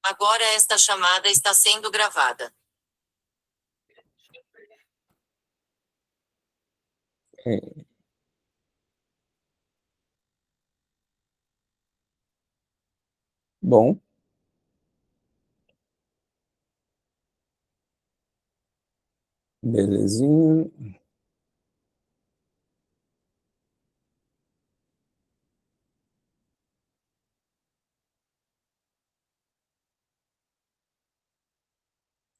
Agora esta chamada está sendo gravada. Bom, belezinha.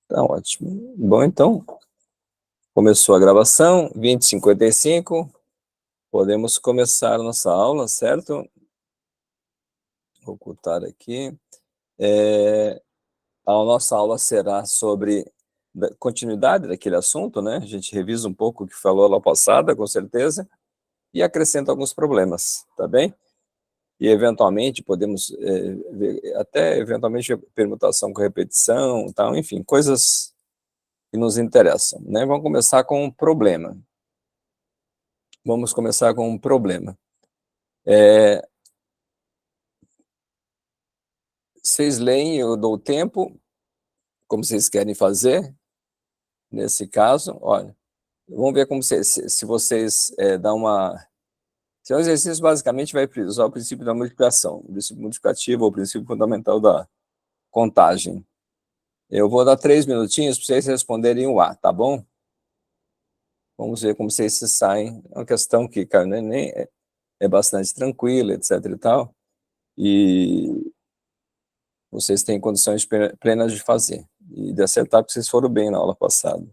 Tá ótimo. Bom, então, começou a gravação, 20h55. Podemos começar a nossa aula, certo? Vou ocultar aqui. A nossa aula será sobre continuidade daquele assunto, né? A gente revisa um pouco o que falou lá passada, com certeza, e acrescenta alguns problemas, tá bem? E eventualmente podemos ver, até eventualmente permutação com repetição, tal, enfim, coisas que nos interessam, né? Vamos começar com um problema. Vamos começar com um problema. Vocês leem, eu dou o tempo, como vocês querem fazer, nesse caso, olha, vamos ver como se vocês dão uma... Esse exercício basicamente vai usar o princípio da multiplicação, o princípio multiplicativo, ou o princípio fundamental da contagem. Eu vou dar 3 minutinhos para vocês responderem o A, tá bom? Vamos ver como vocês se saem. É uma questão que, cara, é bastante tranquila, etc e tal, e vocês têm condições plenas de fazer, e de acertar, porque vocês foram bem na aula passada.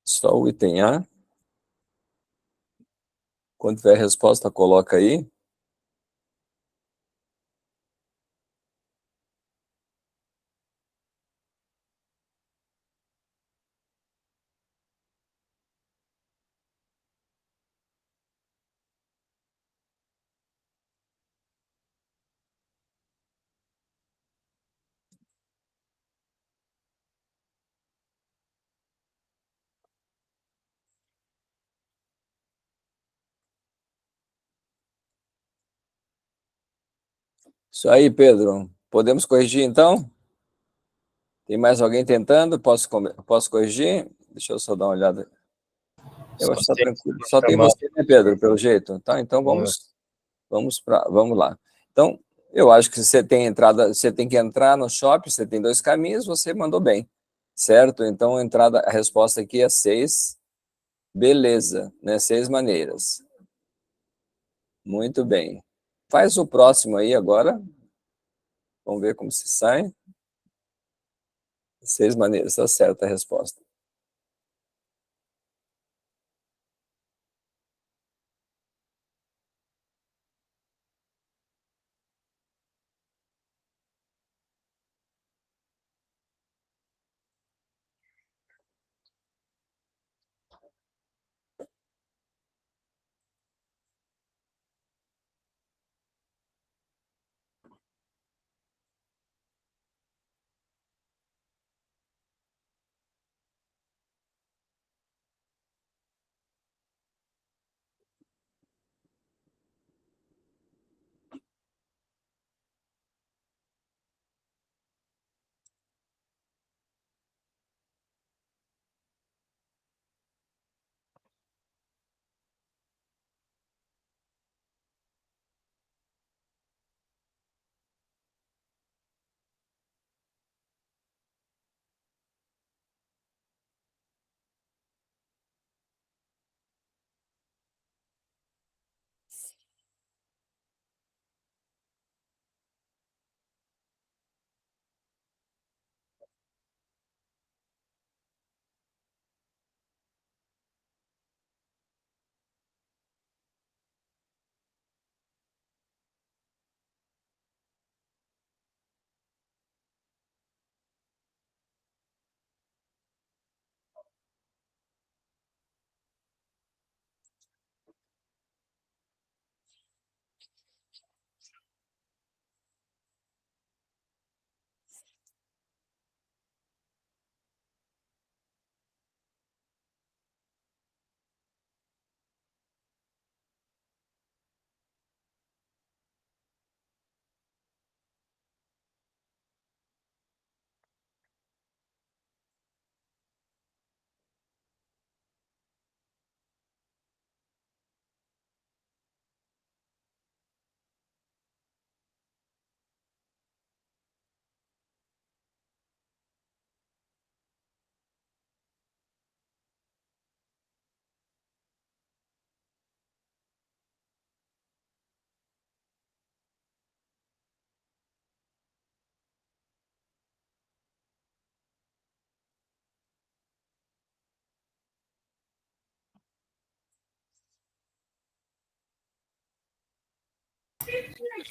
Só o item A. Quando tiver a resposta, coloca aí. Isso aí, Pedro. Podemos corrigir, então? Tem mais alguém tentando? Posso corrigir? Deixa eu só dar uma olhada. Eu acho que está tranquilo. Só tem você, né, Pedro, pelo jeito? Tá, então vamos lá. Então, eu acho que você tem entrada, você tem que entrar no shopping, você tem 2 caminhos, você mandou bem, certo? Então, a resposta aqui é 6. Beleza, né? 6 maneiras. Muito bem. Faz o próximo aí agora. Vamos ver como se sai. 6 maneiras, está certa a resposta.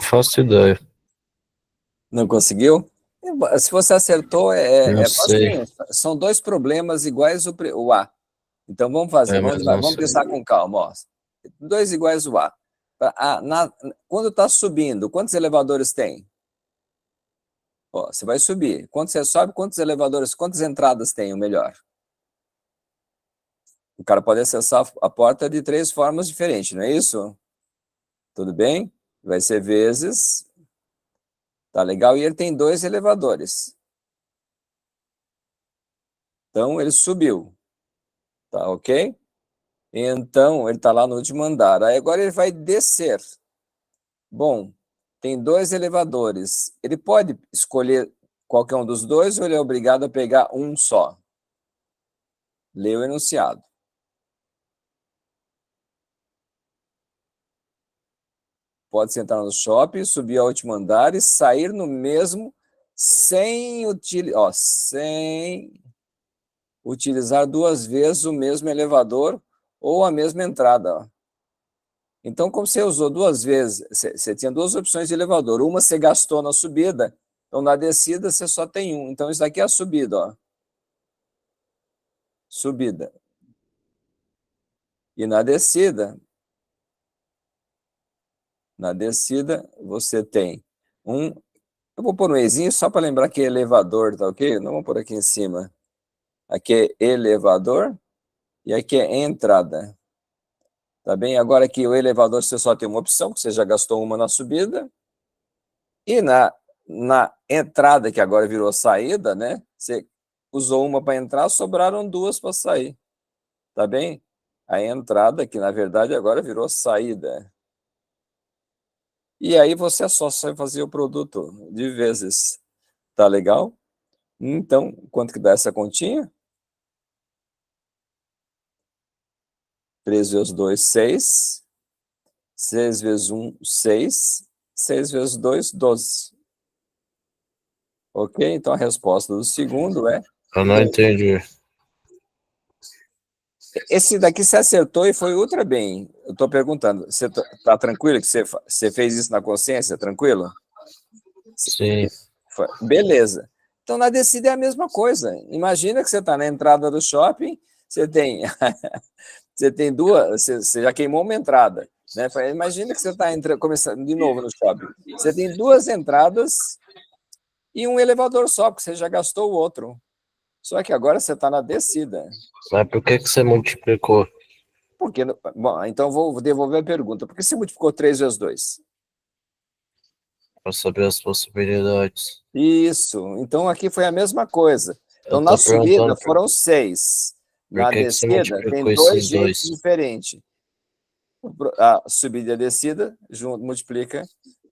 faço ideia. Não conseguiu? Se você acertou, Não é sei. facinho. São dois problemas iguais o A. Então, vamos fazer. Mas não Vamos sei. pensar com calma. Ó. Dois iguais o A. Quando está subindo, quantos elevadores tem? Ó, você vai subir. Quando você sobe, quantos elevadores, quantas entradas tem, o melhor? O cara pode acessar a porta de 3 formas diferentes, não é isso? Tudo bem? Vai ser vezes. Tá legal? E ele tem 2 elevadores. Então, ele subiu. Tá ok? Então, ele está lá no último andar. Aí agora ele vai descer. Bom, tem 2 elevadores. Ele pode escolher qualquer um dos dois ou ele é obrigado a pegar um só? Leia o enunciado. Pode sentar no shopping, subir ao último andar e sair no mesmo sem utilizar 2 vezes o mesmo elevador ou a mesma entrada. Ó. Então, como você usou 2 vezes, você tinha 2 opções de elevador. Uma você gastou na subida, então na descida você só tem um. Então, isso daqui é a subida, ó. Subida. E na descida, você tem um. Eu vou pôr um ezinho só para lembrar que é elevador, tá ok? Não vou pôr aqui em cima. Aqui é elevador e aqui é entrada. Tá bem? Agora aqui o elevador você só tem uma opção, que você já gastou uma na subida. E na entrada, que agora virou saída, né? Você usou uma para entrar, sobraram 2 para sair. Tá bem? A entrada, que na verdade agora virou saída. E aí você só vai fazer o produto de vezes. Tá legal? Então, quanto que dá essa continha? 3 vezes 2, 6. 6 vezes 1, 6. 6 vezes 2, 12. Ok? Então, a resposta do segundo é... Eu não entendi. Esse daqui você acertou e foi ultra bem. Eu estou perguntando, você tá tranquilo que você fez isso na consciência? Tranquilo? Sim. Beleza. Então, na descida é a mesma coisa. Imagina que você está na entrada do shopping, você tem, você tem 2, você já queimou uma entrada. Né? Imagina que você está começando de novo no shopping. Você tem 2 entradas e um elevador só, porque você já gastou o outro. Só que agora você está na descida. Mas por que você multiplicou? Porque, bom, então vou devolver a pergunta. Por que você multiplicou 3 vezes 2? Para saber as possibilidades. Isso. Então aqui foi a mesma coisa. Então Eu na tô subida perguntando foram 6. por Na que você descida tem multiplicou 2 esses jeitos 2. diferentes. A subida e a descida multiplica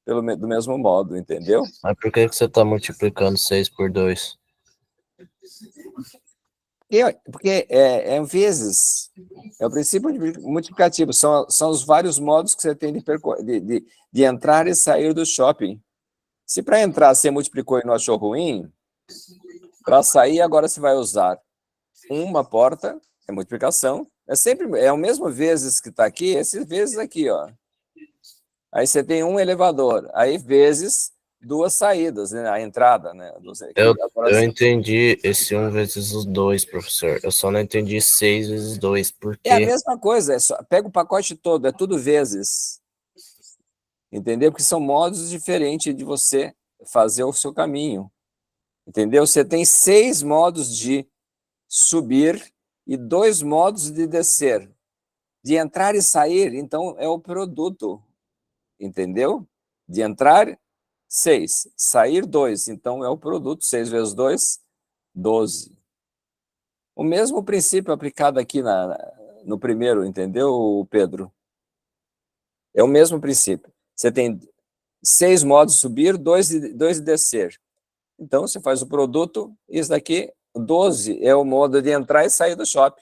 do mesmo modo, entendeu? Mas por que você está multiplicando 6 por 2? Porque vezes. É o princípio multiplicativo. São os vários modos que você tem de entrar e sair do shopping. Se para entrar você multiplicou e não achou ruim, para sair agora você vai usar uma porta, é multiplicação, é o mesmo vezes que está aqui, esses vezes aqui, ó. Aí você tem um elevador, aí vezes 2 saídas, né? A entrada, né? Eu entendi esse 1 vezes os 2, professor. Eu só não entendi 6 vezes 2. Por É a quê? mesma coisa, pega o pacote todo, é tudo vezes. Entendeu? Porque são modos diferentes de você fazer o seu caminho. Entendeu? Você tem 6 modos de subir e 2 modos de descer. De entrar e sair, então, é o produto. Entendeu? De entrar, 6. Sair, 2. Então, é o produto. 6 vezes 2, 12. O mesmo princípio aplicado aqui no primeiro, entendeu, Pedro? É o mesmo princípio. Você tem 6 modos de subir, 2 de descer. Então, você faz o produto, isso daqui, 12 é o modo de entrar e sair do shopping.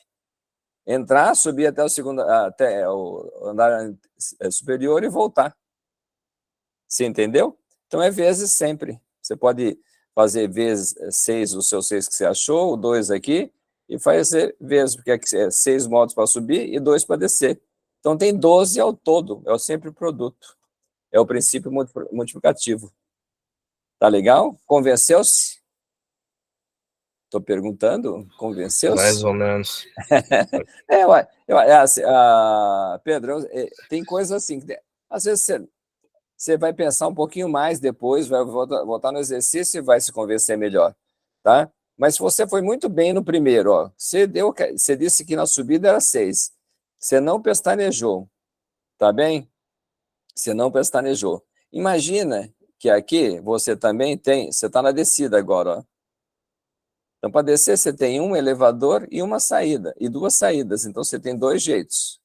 Entrar, subir até o andar superior e voltar. Você entendeu? Então, é vezes sempre. Você pode fazer vezes 6, o seu 6 que você achou, o 2 aqui, e fazer vezes, porque aqui é 6 modos para subir e 2 para descer. Então, tem 12 ao todo, é sempre o produto. É o princípio multiplicativo. Tá legal? Convenceu-se? Estou perguntando, convenceu-se? Mais ou menos. Pedro, tem coisas assim, que às vezes você vai pensar um pouquinho mais depois, vai voltar no exercício e vai se convencer melhor, tá? Mas você foi muito bem no primeiro, ó. Você disse que na subida era 6. Você não pestanejou, tá bem? Você não pestanejou. Imagina que aqui você também tem, você está na descida agora, ó. Então, para descer, você tem um elevador e uma saída, e duas saídas. Então, você tem 2 jeitos.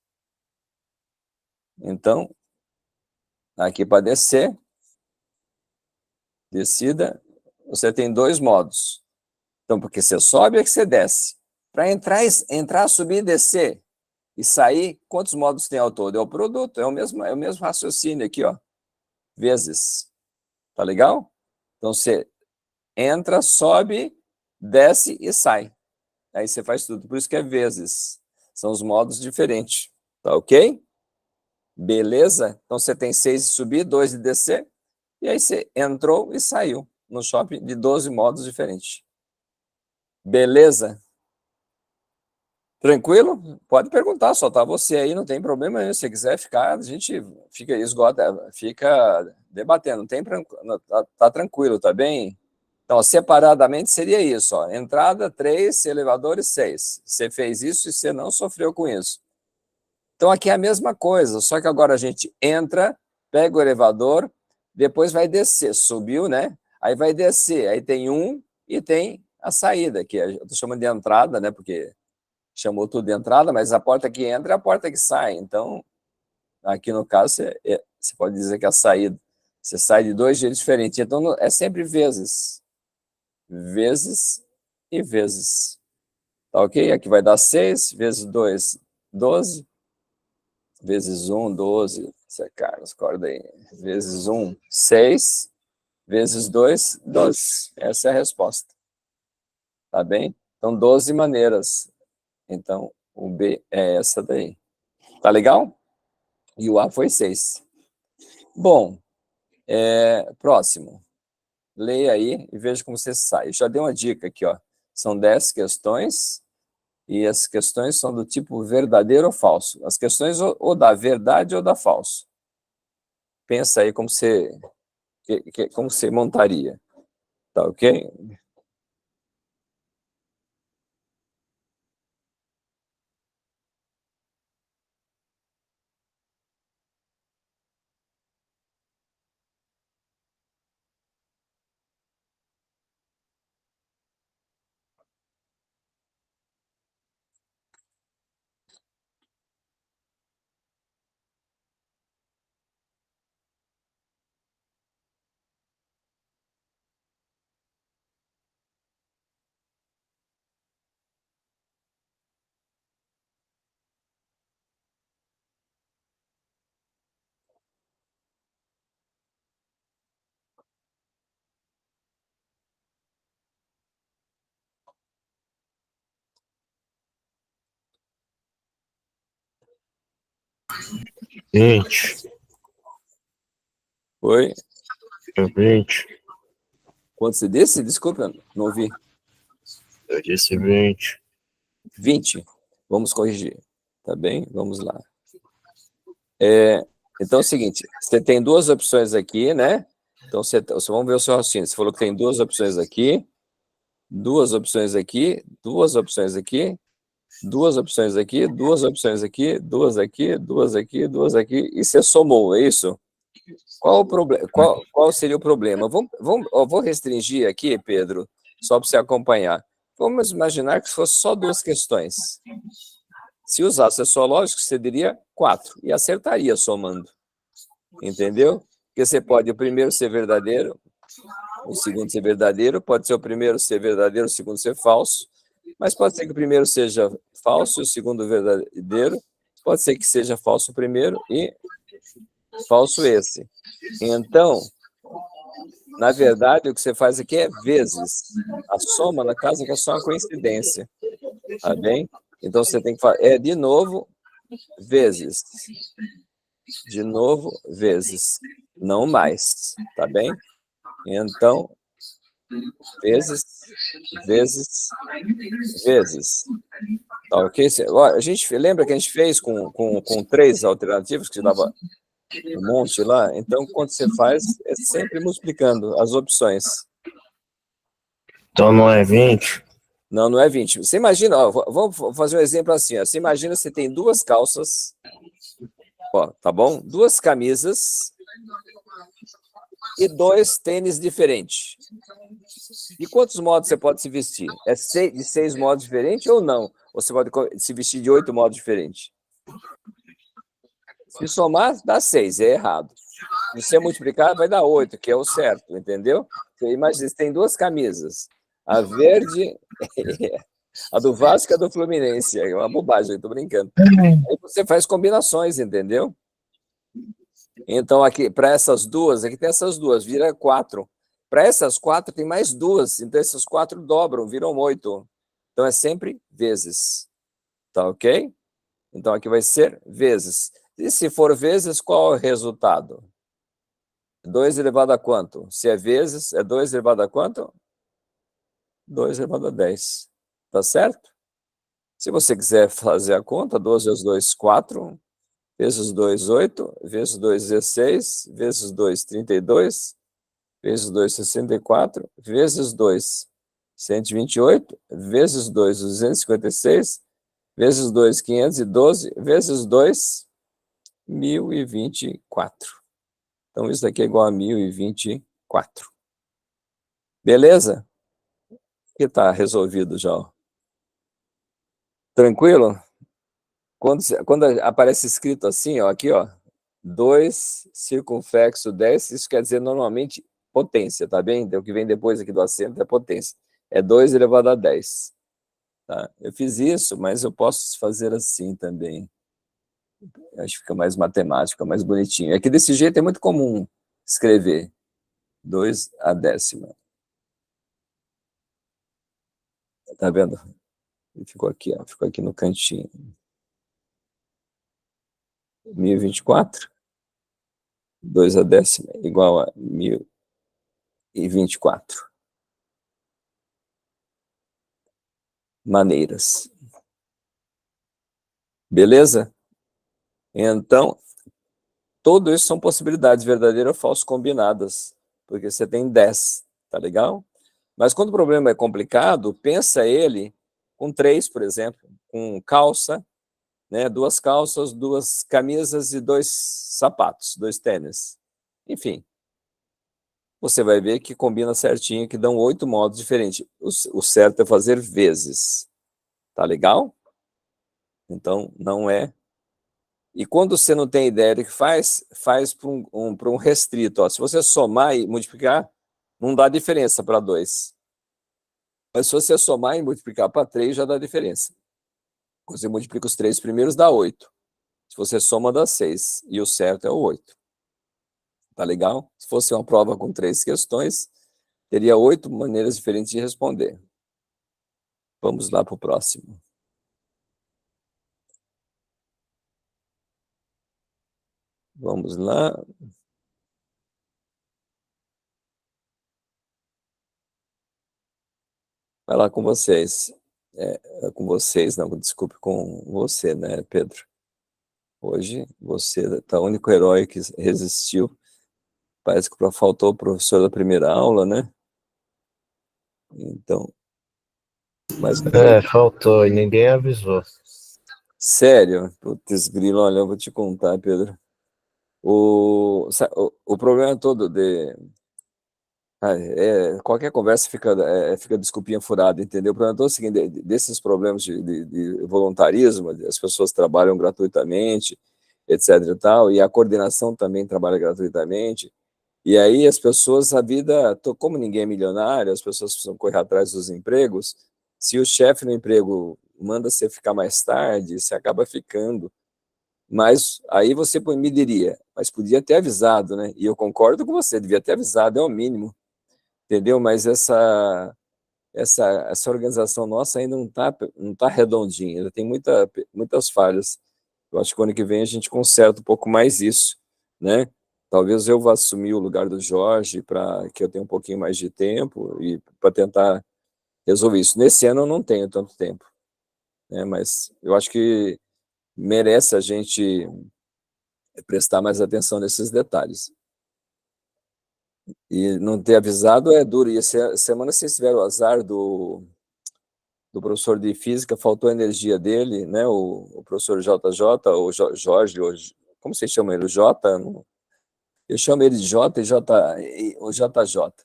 Então, aqui para descer, descida, você tem 2 modos. Então, porque você sobe é que você desce. Para entrar, subir e descer, e sair, quantos modos tem ao todo? É o produto, é o mesmo raciocínio aqui, ó. Vezes. Tá legal? Então, você entra, sobe, desce e sai. Aí você faz tudo. Por isso que é vezes. São os modos diferentes. Tá ok? Beleza? Então, você tem 6 de subir, 2 de descer. E aí você entrou e saiu no shopping de 12 modos diferentes. Beleza? Tranquilo? Pode perguntar, só tá você aí, não tem problema nenhum. Se você quiser ficar, a gente fica debatendo, não tem, tá tranquilo, tá bem? Então, separadamente seria isso, ó. Entrada 3, elevadores 6. Você fez isso e você não sofreu com isso. Então, aqui é a mesma coisa, só que agora a gente entra, pega o elevador, depois vai descer, subiu, né? Aí vai descer, aí tem um e tem a saída, que eu estou chamando de entrada, né? Porque chamou tudo de entrada, mas a porta que entra é a porta que sai. Então, aqui no caso, você pode dizer que é a saída. Você sai de 2 jeitos diferentes. Então, é sempre vezes. Vezes e vezes. Tá ok? Aqui vai dar 6, vezes 2, 12. Vezes 1, 12. Você, Carlos, acorda aí. Vezes 1, 6. Vezes 2, 12. Essa é a resposta. Tá bem? Então, 12 maneiras. Então, o B é essa daí. Tá legal? E o A foi 6. Bom, próximo. Leia aí e veja como você sai. Eu já dei uma dica aqui, ó. São 10 questões e as questões são do tipo verdadeiro ou falso. As questões ou da verdade ou da falso. Pensa aí como você montaria. Tá ok? Gente, Foi. 20. Quanto você disse? Desculpa, não ouvi. Eu disse 20. 20. Vamos corrigir. Tá bem? Vamos lá. Então é o seguinte, você tem 2 opções aqui, né? Então, vamos ver o seu raciocínio. Você falou que tem 2 opções aqui, 2 opções aqui, 2 opções aqui, 2 opções aqui, 2 opções aqui, 2 aqui, 2 aqui, 2 aqui, e você somou, é isso? Qual o problema? Qual seria o problema? Eu vou restringir aqui, Pedro, só para você acompanhar. Vamos imaginar que fosse só 2 questões. Se usasse a sua lógica, você diria 4 e acertaria somando. Entendeu? Porque você pode o primeiro ser verdadeiro, o segundo ser verdadeiro, pode ser o primeiro ser verdadeiro, o segundo ser falso, mas pode ser que o primeiro seja falso e o segundo verdadeiro, pode ser que seja falso o primeiro e falso esse. Então, na verdade, o que você faz aqui é vezes. A soma, na casa, que é só uma coincidência. Tá bem? Então, você tem que fazer, de novo, vezes. De novo, vezes. não mais, tá bem? Então, vezes, tá ok? A gente lembra que a gente fez com 3 alternativas, que dava um monte lá? Então, quando você faz, é sempre multiplicando as opções. Então não é 20? Não, não é 20. Você imagina, ó, vamos fazer um exemplo assim, ó. Você imagina que você tem 2 calças, ó, tá bom? 2 camisas e 2 tênis diferentes. E quantos modos você pode se vestir? É de 6 modos diferentes ou não? Ou você pode se vestir de 8 modos diferentes? Se somar, dá 6, é errado. Se você multiplicar, vai dar 8, que é o certo, entendeu? Você imagina, você tem 2 camisas. A verde, a do Vasco e a do Fluminense. É uma bobagem, eu tô brincando. Aí você faz combinações, entendeu? Então, aqui, para essas duas, aqui tem essas duas, vira 4. Para essas 4, tem mais 2. Então, essas 4 dobram, viram 8. Então, é sempre vezes. Tá ok? Então, aqui vai ser vezes. E se for vezes, qual é o resultado? 2 elevado a quanto? Se é vezes, é 2 elevado a quanto? 2 elevado a 10. Tá certo? Se você quiser fazer a conta, 12 vezes 2, 4. Vezes 2, 8. Vezes 2, 16. Vezes 2, 32. Vezes 2, 64. Vezes 2, 128. Vezes 2, 256. Vezes 2, 512. Vezes 2, 1024. Então, isso aqui é igual a 1024. Beleza? Que está resolvido já. Tranquilo? Quando aparece escrito assim, ó, aqui, ó, 2 circunflexo 10, isso quer dizer normalmente potência, tá bem? Então, o que vem depois aqui do acento é potência. É 2 elevado a 10. Tá? Eu fiz isso, mas eu posso fazer assim também. Acho que fica mais matemático, mais bonitinho. É que desse jeito é muito comum escrever 2 a décima. Tá vendo? Ficou aqui, ó, ficou aqui no cantinho. 1024. 2 a décima igual a 1024. Maneiras. Beleza? Então, tudo isso são possibilidades verdadeiras ou falsas combinadas, porque você tem 10, tá legal? Mas quando o problema é complicado, pensa ele com 3, por exemplo, com calça, né, 2 calças, 2 camisas e 2 sapatos, 2 tênis. Enfim, você vai ver que combina certinho, que dão 8 modos diferentes. O certo é fazer vezes. Tá legal? Então, não é. E quando você não tem ideia do que faz para um restrito. Ó. Se você somar e multiplicar, não dá diferença para 2. Mas se você somar e multiplicar para 3, já dá diferença. Quando você multiplica os 3 primeiros, dá 8. Se você soma, dá 6. E o certo é o 8. Tá legal? Se fosse uma prova com 3 questões, teria 8 maneiras diferentes de responder. Vamos lá para o próximo. Vamos lá. Vai lá com vocês. Com vocês, não, desculpe, com você, né, Pedro? Hoje você tá o único herói que resistiu. Parece que faltou o professor da primeira aula, né? Então, mas faltou e ninguém avisou. sério, putz, grilo, olha, eu vou te contar, Pedro. O problema todo qualquer conversa fica desculpinha furada, entendeu? O problema todo é o seguinte, desses problemas de voluntarismo, as pessoas trabalham gratuitamente, etc e tal, e a coordenação também trabalha gratuitamente, e aí as pessoas, a vida, como ninguém é milionário, as pessoas precisam correr atrás dos empregos, se o chefe no emprego manda você ficar mais tarde, você acaba ficando, mas aí você me diria, mas podia ter avisado, né? E eu concordo com você, devia ter avisado, é o mínimo. Entendeu? Mas essa organização nossa ainda não tá redondinha, ainda tem muitas falhas. Eu acho que o ano que vem a gente conserta um pouco mais isso, né? talvez eu vá assumir o lugar do Jorge para que eu tenha um pouquinho mais de tempo e para tentar resolver isso. Nesse ano eu não tenho tanto tempo, né? Mas eu acho que merece a gente prestar mais atenção nesses detalhes. E não ter avisado é duro. E essa semana vocês tiveram o azar do professor de física, faltou a energia dele, né? O professor JJ, ou Jorge, como vocês chamam ele? O J? Eu chamo ele de J e o JJ.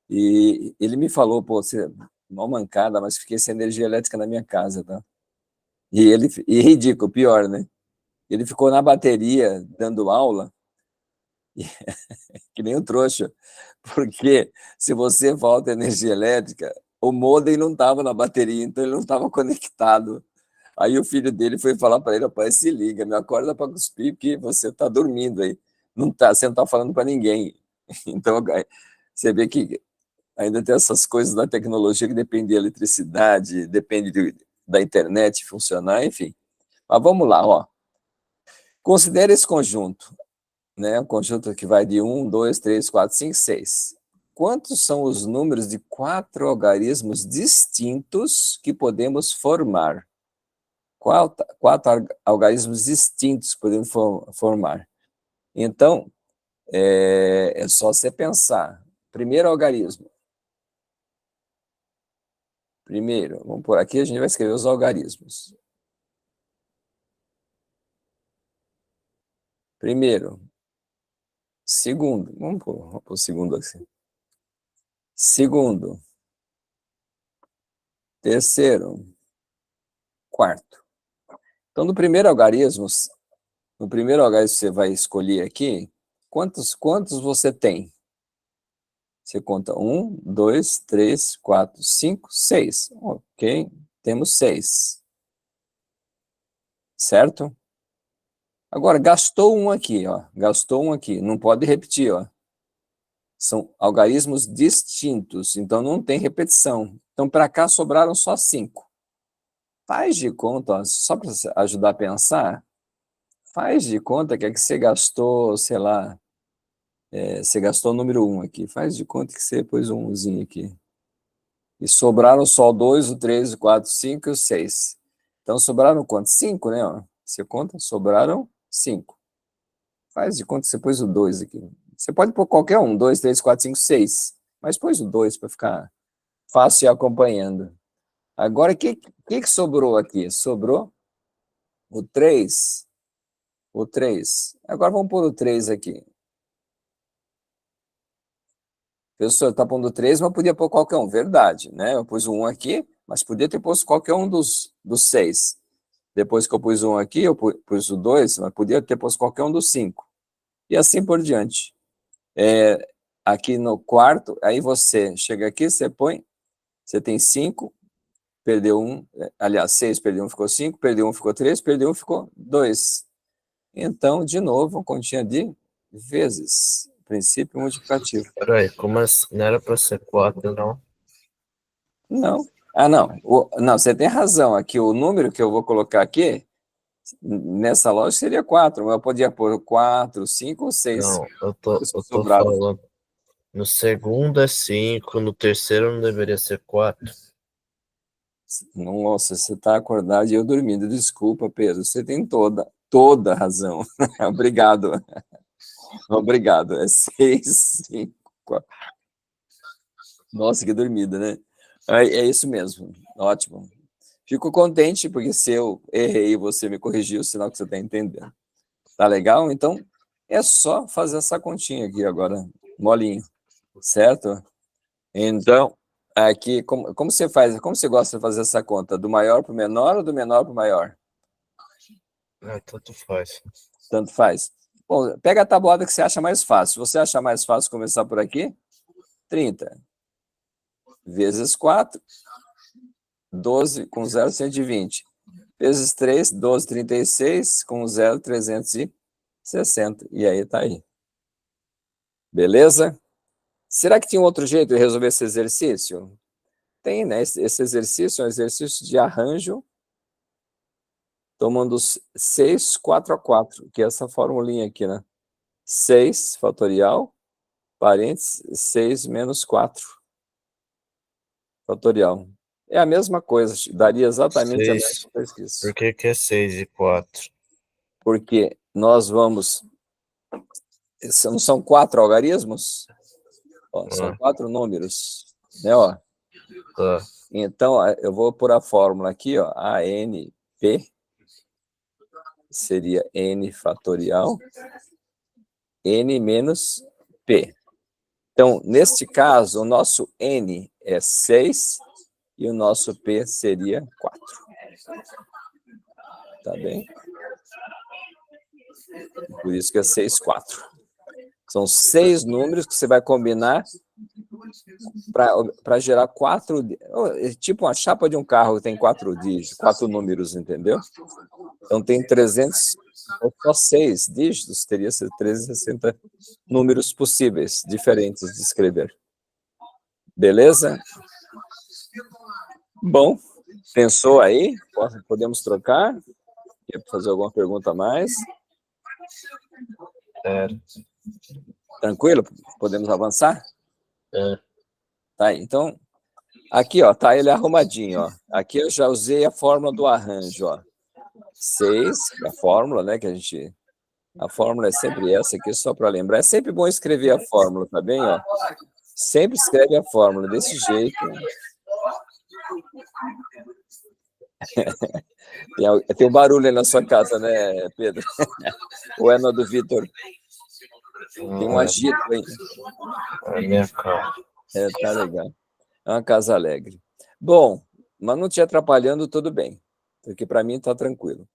E ele me falou, pô, você mal mancada, mas fiquei sem energia elétrica na minha casa, tá? E ridículo, pior, né? Ele ficou na bateria dando aula, que nem um trouxa, porque se você falta energia elétrica, o modem não estava na bateria, então ele não estava conectado. Aí o filho dele foi falar para ele: pai, se liga, me acorda para cuspir, que você está dormindo aí. Não tá, você não está falando para ninguém. Então, você vê que ainda tem essas coisas da tecnologia que depende da eletricidade, depende da internet funcionar, enfim. Mas vamos lá, ó. Considere esse conjunto, né? Um conjunto que vai de 1, 2, 3, 4, 5, 6. Quantos são os números de 4 algarismos distintos que podemos formar? 4 algarismos distintos que podemos formar. Então, é só você pensar. Primeiro algarismo. Primeiro, vamos por aqui, a gente vai escrever os algarismos. Primeiro. Segundo, vamos pôr o segundo assim. Segundo. Terceiro. Quarto. Então, no primeiro algarismo que você vai escolher aqui, quantos você tem? Você conta 1, 2, 3, 4, 5, 6. Ok, temos 6. Certo? Agora, gastou um aqui, ó. Gastou um aqui. Não pode repetir, ó. São algarismos distintos, então não tem repetição. Então, para cá sobraram só 5. Faz de conta, ó, só para ajudar a pensar, faz de conta que é que você gastou, sei lá, você gastou o número 1 aqui. Faz de conta que você pôs um 1zinho aqui. E sobraram só o 2, o 3, o 4, o 5 e o 6. Então, sobraram quantos? 5, né? Ó. Você conta? Sobraram 5. Faz de conta que você pôs o 2 aqui. Você pode pôr qualquer um, 2, 3, 4, 5, 6. Mas pôs o 2 para ficar fácil ir acompanhando. Agora, o que sobrou aqui? Sobrou o 3. O 3. Agora vamos pôr o 3 aqui. Professor, está pondo 3, mas podia pôr qualquer um. Verdade, né? Eu pus o 1 aqui, mas podia ter posto qualquer um dos 6. Depois que eu pus 1 aqui, eu pus o 2, mas podia ter posto qualquer um dos 5. E assim por diante. Aqui no quarto, aí você chega aqui, você põe, você tem 5, perdeu 1, aliás, 6, perdeu 1, ficou 5, perdeu 1, ficou 3, perdeu 1, ficou 2. Então, de novo, continha de vezes. Princípio multiplicativo. Peraí, como assim? Não era para ser 4, não? Não. Ah, não. Não, você tem razão. Aqui, o número que eu vou colocar aqui, nessa loja, seria 4. Mas eu podia pôr 4, 5 ou 6. Não, eu tô Sobrado. falando. No segundo é 5, no terceiro não deveria ser 4. Nossa, você está acordado e eu dormindo. Desculpa, Pedro. Você tem toda a razão. Obrigado. Obrigado. É 6, 5, 4. Nossa, que dormida, né? É isso mesmo. Ótimo. Fico contente, porque se eu errei e você me corrigiu, sinal que você está entendendo. Tá legal? Então, é só fazer essa continha aqui agora, molinho, certo? Então, aqui, como você faz, como você gosta de fazer essa conta? Do maior para o menor ou do menor para o maior? Tanto faz. Tanto faz. Bom, pega a tabuada que você acha mais fácil. Você acha mais fácil começar por aqui? 30 vezes 4, 12 com 0, 120. Vezes 3, 12, 36, com 0, 360. E aí tá aí. Beleza? Será que tinha um outro jeito de resolver esse exercício? Tem, né? Esse exercício é um exercício de arranjo, tomando 6, 4 a 4, que é essa formulinha aqui, né? 6 fatorial, parênteses, 6 menos 4 fatorial. É a mesma coisa, daria exatamente a mesma coisa que isso. Por que é 6 e 4? Porque nós vamos... Não são 4 algarismos? Ó, são 4 números, né? Ó. Tá. Então, eu vou pôr a fórmula aqui, ó, ANP seria N fatorial, N menos P. Então, neste caso, o nosso N é 6 e o nosso P seria 4. Tá bem? Por isso que é 6, 4. São 6 números que você vai combinar para gerar 4... Tipo uma chapa de um carro que tem 4 dígitos, 4 números, entendeu? Então, tem 300... ou só 6 dígitos, teria 360 números possíveis, diferentes de escrever. Beleza? Bom, pensou aí? Podemos trocar? Quer fazer alguma pergunta a mais? Tranquilo? Podemos avançar? Tá aí, então, aqui, ó, tá ele arrumadinho, ó. Aqui eu já usei a fórmula do arranjo, ó. 6, a fórmula, né, que a gente... A fórmula é sempre essa aqui, só para lembrar. É sempre bom escrever a fórmula, tá bem, ó? Sempre escreve a fórmula, desse jeito. Tem um barulho aí na sua casa, né, Pedro? Ou é na do Vitor? Tem um agito aí. É minha casa. Tá legal. É uma casa alegre. Bom, mas não te atrapalhando, tudo bem. Porque para mim tá tranquilo.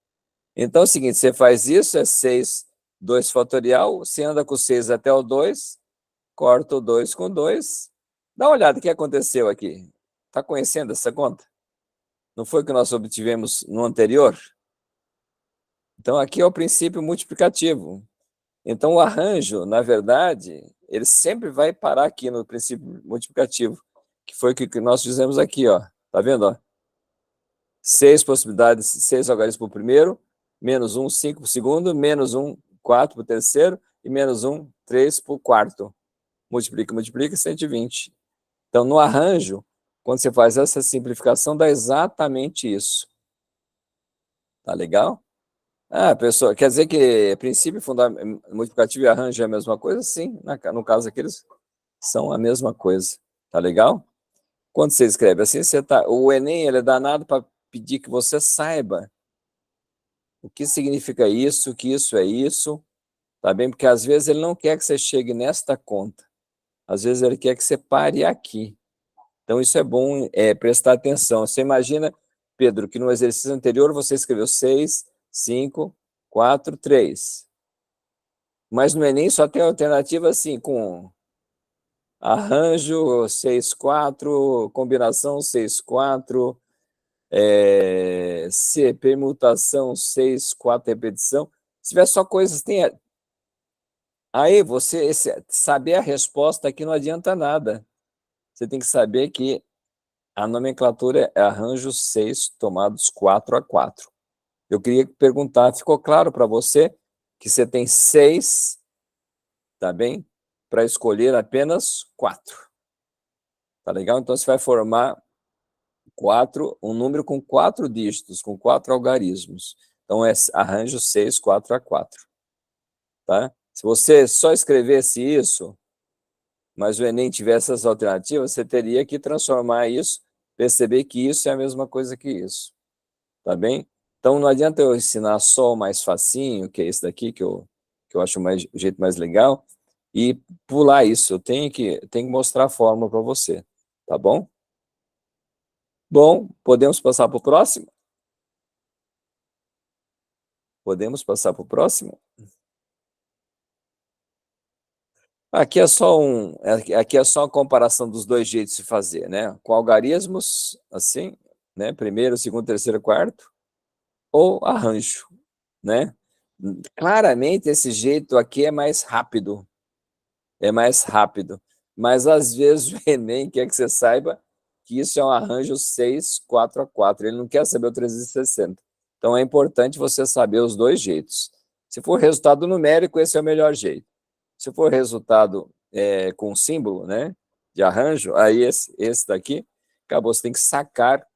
Então é o seguinte, você faz isso, é 6, 2 fatorial, você anda com 6 até o 2, corta o 2 com 2. Dá uma olhada o que aconteceu aqui. Tá conhecendo essa conta? Não foi o que nós obtivemos no anterior? Então, aqui é o princípio multiplicativo. Então, o arranjo, na verdade, ele sempre vai parar aqui no princípio multiplicativo, que foi o que nós fizemos aqui, ó. Tá vendo, ó? 6 possibilidades, 6 algarismos para o primeiro, menos 1, 5 para o segundo, menos 1, 4 para o terceiro, e menos 1, 3 para o quarto. Multiplica, multiplica, 120. Então, no arranjo, quando você faz essa simplificação, dá exatamente isso. Tá legal? Ah, pessoal, quer dizer que princípio multiplicativo e arranjo é a mesma coisa? Sim, no caso aqui eles são a mesma coisa. Tá legal? Quando você escreve assim, o Enem ele é danado para pedir que você saiba o que significa isso, que isso é isso, tá bem? Porque às vezes ele não quer que você chegue nesta conta. Às vezes ele quer que você pare aqui. Então isso é bom prestar atenção. Você imagina, Pedro, que no exercício anterior você escreveu 6, 5, 4, 3. Mas no Enem só tem alternativa assim, com arranjo 6, 4, combinação 6, 4, C, permutação 6, 4, repetição. Se tiver só coisas, aí você saber a resposta aqui não adianta nada. Você tem que saber que a nomenclatura é arranjo 6 tomados 4 a 4. Eu queria perguntar, ficou claro para você que você tem 6, tá bem? Para escolher apenas 4. Tá legal? Então você vai formar 4, um número com 4 dígitos, com 4 algarismos. Então é arranjo 6, 4 a 4. Tá? Se você só escrevesse isso, mas o Enem tivesse essas alternativas, você teria que transformar isso, perceber que isso é a mesma coisa que isso. Tá bem? Então, não adianta eu ensinar só o mais facinho, que é esse daqui, que eu acho o jeito mais legal, e pular isso. Eu tenho que mostrar a fórmula para você. Tá bom? Bom, podemos passar para o próximo? Podemos passar para o próximo? Aqui é só uma comparação dos dois jeitos de fazer, né? Com algarismos, assim, né? Primeiro, segundo, terceiro, quarto, ou arranjo, né? Claramente, esse jeito aqui é mais rápido. Mas às vezes o Enem quer que você saiba que isso é um arranjo 6, 4 a 4. Ele não quer saber o 360. Então, é importante você saber os dois jeitos. Se for resultado numérico, esse é o melhor jeito. Se for resultado com símbolo, né, de arranjo, aí esse daqui, acabou, você tem que sacar,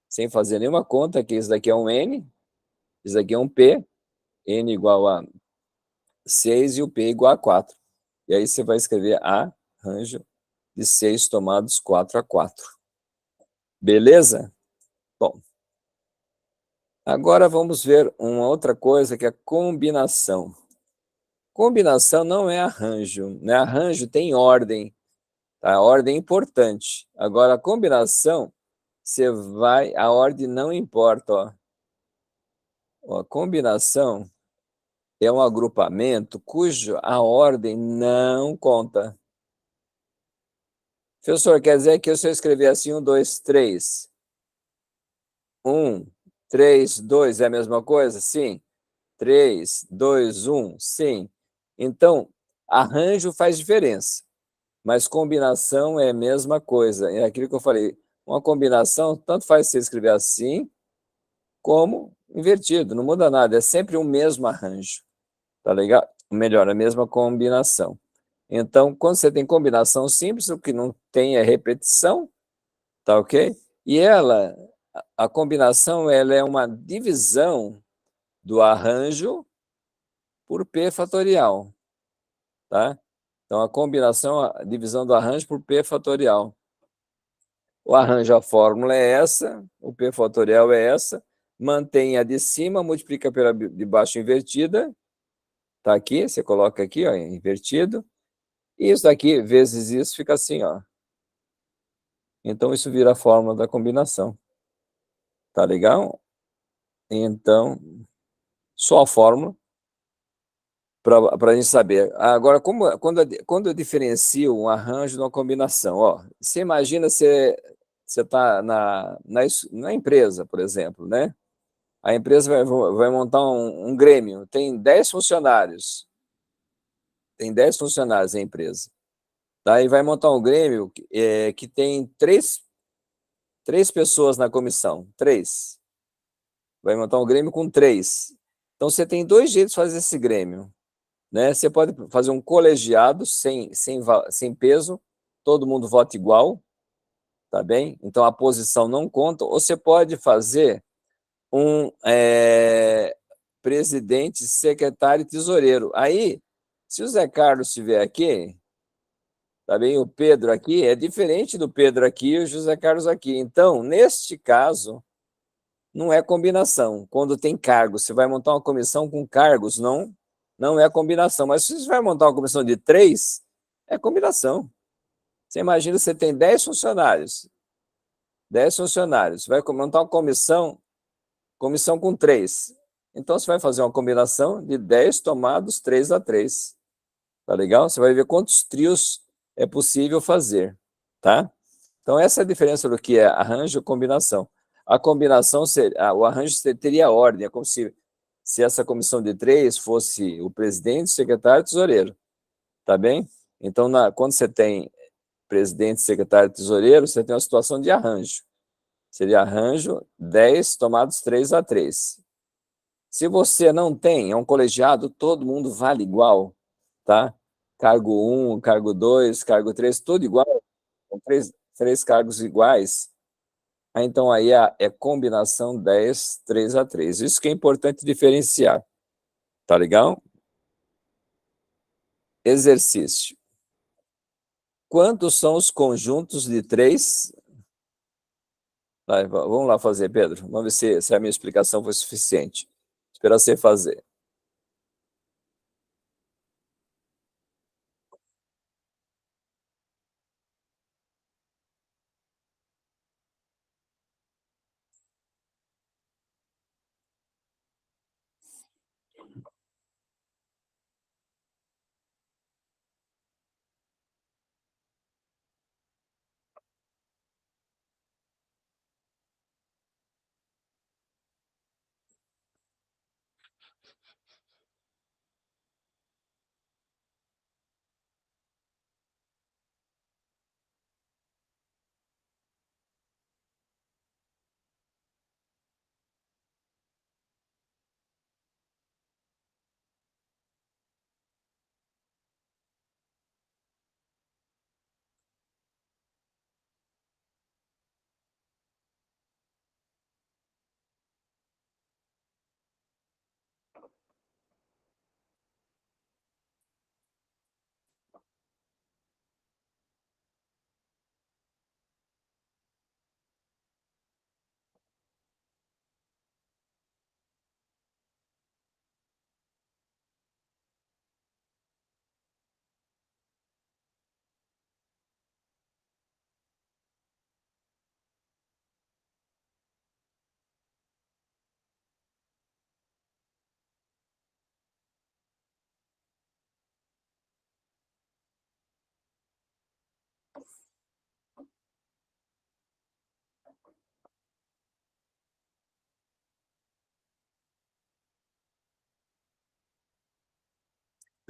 sem fazer nenhuma conta, que esse daqui é um N, esse daqui é um P, N igual a 6 e o P igual a 4. E aí você vai escrever arranjo de 6 tomados 4 a 4. Beleza? Bom, agora vamos ver uma outra coisa que é combinação. Combinação não é arranjo, né? Arranjo tem ordem, tá? A ordem é importante. Agora, a combinação, a ordem não importa, ó. Ó, a combinação é um agrupamento cujo a ordem não conta. Professor, quer dizer que se eu escrever assim, 1, 2, 3, 1, 3, 2 é a mesma coisa? Sim. 3, 2, 1, sim. Então, arranjo faz diferença, mas combinação é a mesma coisa. É aquilo que eu falei, uma combinação, tanto faz você escrever assim, como invertido, não muda nada, é sempre o mesmo arranjo, tá legal? Melhor, a mesma combinação. Então, quando você tem combinação simples, o que não tem é repetição, tá ok? E a combinação, ela é uma divisão do arranjo por P fatorial, tá? Então, a combinação, a divisão do arranjo por P fatorial. O arranjo, a fórmula é essa, o P fatorial é essa, mantém a de cima, multiplica pela de baixo invertida, tá aqui, você coloca aqui, ó, invertido, e isso daqui, vezes isso, fica assim, ó. Então, isso vira a fórmula da combinação. Tá legal? Então, só a fórmula para a gente saber. Agora, quando eu diferencio um arranjo de uma combinação, ó, você imagina você está na empresa, por exemplo, né? A empresa vai montar um grêmio, tem 10 funcionários, a empresa. Daí vai montar um grêmio que tem três pessoas na comissão, três. Vai montar um grêmio com três. Então, você tem dois jeitos de fazer esse grêmio, né? Você pode fazer um colegiado sem peso, todo mundo vota igual, tá bem? Então, a posição não conta. Ou você pode fazer um presidente, secretário e tesoureiro. Aí, se o Zé Carlos estiver aqui, tá bem? O Pedro aqui é diferente do Pedro aqui e o José Carlos aqui. Então, neste caso, não é combinação. Quando tem cargos, você vai montar uma comissão com cargos, não é combinação. Mas se você vai montar uma comissão de 3, é combinação. Você imagina, você tem 10 funcionários. 10 funcionários. Você vai montar uma comissão com 3. Então, você vai fazer uma combinação de 10 tomados 3 a 3. Tá legal? Você vai ver quantos trios é possível fazer, tá? Então, essa é a diferença do que é arranjo e combinação. A combinação, o arranjo teria ordem, é como se essa comissão de 3 fosse o presidente, o secretário e o tesoureiro, tá bem? Então, quando você tem presidente, secretário e tesoureiro, você tem uma situação de arranjo. Seria arranjo 10 tomados 3 a 3. Se você não tem, é um colegiado, todo mundo vale igual, tá? Cargo 1, cargo 2, cargo 3, tudo igual, com três cargos iguais. Então, aí é combinação 10, 3 a 3. Isso que é importante diferenciar. Tá legal? Exercício. Quantos são os conjuntos de 3? Vamos lá fazer, Pedro. Vamos ver se a minha explicação foi suficiente. Esperar você fazer.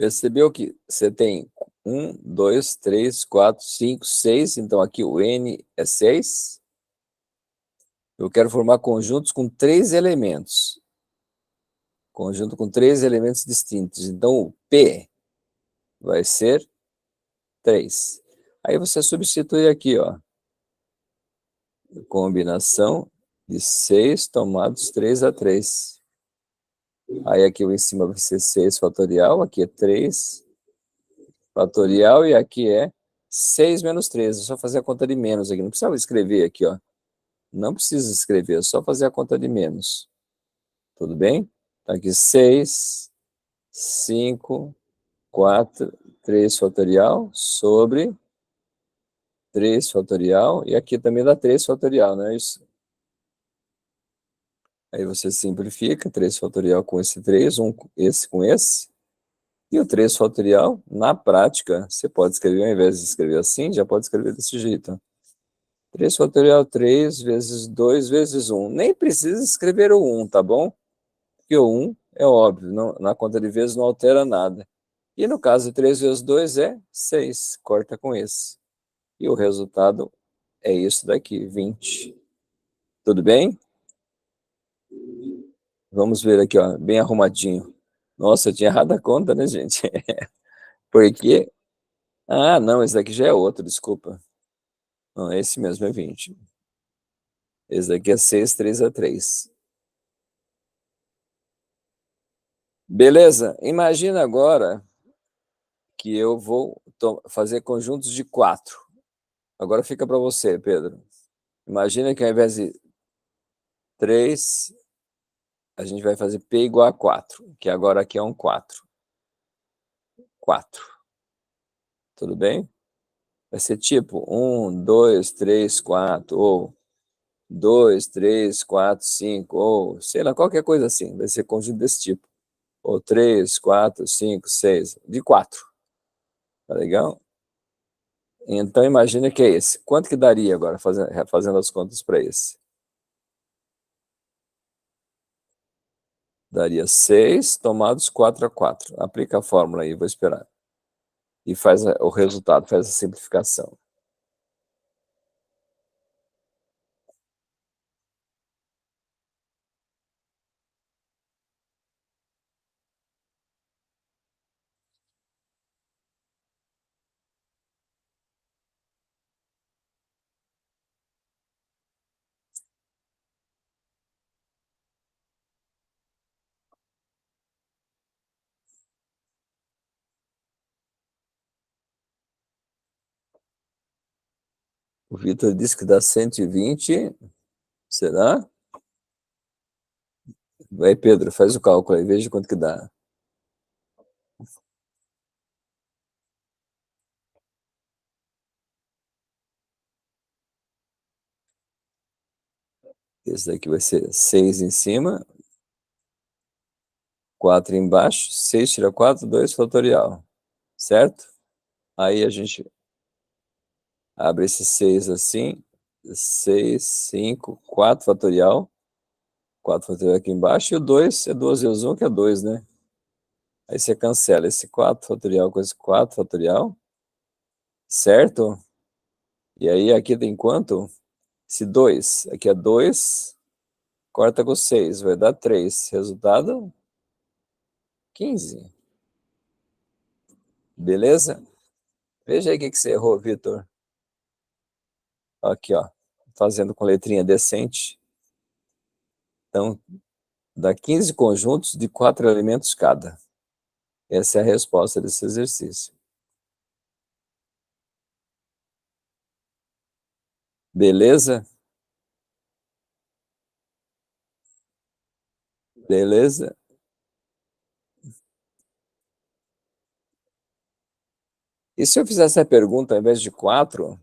Percebeu que você tem 1, 2, 3, 4, 5, 6. Então, aqui o N é 6. Eu quero formar conjuntos com 3 elementos. Conjunto com 3 elementos distintos. Então, o P vai ser 3. Aí você substitui aqui, ó. Combinação de 6 tomados 3 a 3. Aí aqui em cima vai ser 6 fatorial, aqui é 3 fatorial e aqui é 6 menos 3. É só fazer a conta de menos aqui. Não precisa escrever aqui, ó. Não precisa escrever, é só fazer a conta de menos. Tudo bem? Então aqui 6, 5, 4, 3 fatorial sobre 3 fatorial. E aqui também dá 3 fatorial, não é isso? Aí você simplifica, 3 fatorial com esse 3, esse com esse. E o 3 fatorial, na prática, você pode escrever, ao invés de escrever assim, já pode escrever desse jeito. 3 fatorial, 3 vezes 2 vezes 1. Nem precisa escrever o 1, tá bom? Porque o 1 é óbvio, não, na conta de vezes não altera nada. E no caso, 3 vezes 2 é 6, corta com esse. E o resultado é isso daqui, 20. Tudo bem? Vamos ver aqui, ó, bem arrumadinho. Nossa, eu tinha errado a conta, né, gente? Por quê? Ah, não, esse daqui já é outro, desculpa. Não, esse mesmo é 20. Esse daqui é 6, 3 a 3. Beleza? Imagina agora que eu vou fazer conjuntos de 4. Agora fica para você, Pedro. Imagina que ao invés de 3, a gente vai fazer P igual a 4, que agora aqui é um 4. 4. Tudo bem? Vai ser tipo 1, 2, 3, 4, ou 2, 3, 4, 5, ou sei lá, qualquer coisa assim. Vai ser conjunto desse tipo. Ou 3, 4, 5, 6, de 4. Tá legal? Então imagina que é esse. Quanto que daria agora, fazendo as contas para esse? Daria 6 tomados 4 a 4. Aplica a fórmula aí, vou esperar. E faz o resultado, faz a simplificação. O Vitor disse que dá 120. Será? Vai, Pedro, faz o cálculo aí, veja quanto que dá. Esse daqui vai ser 6 em cima, 4 embaixo, 6 tira 4, 2 fatorial, certo? Aí a gente abre esse 6 assim, 6, 5, 4 fatorial, 4 fatorial aqui embaixo, e o 2 é 2 vezes 1, que é 2, né? Aí você cancela esse 4 fatorial com esse 4 fatorial, certo? E aí aqui tem quanto? Esse 2, aqui é 2, corta com 6, vai dar 3. Resultado, 15. Beleza? Veja aí o que você errou, Vitor. Aqui, ó, fazendo com letrinha decente. Então, dá 15 conjuntos de 4 elementos cada. Essa é a resposta desse exercício. Beleza? Beleza? E se eu fizesse a pergunta, ao invés de 4,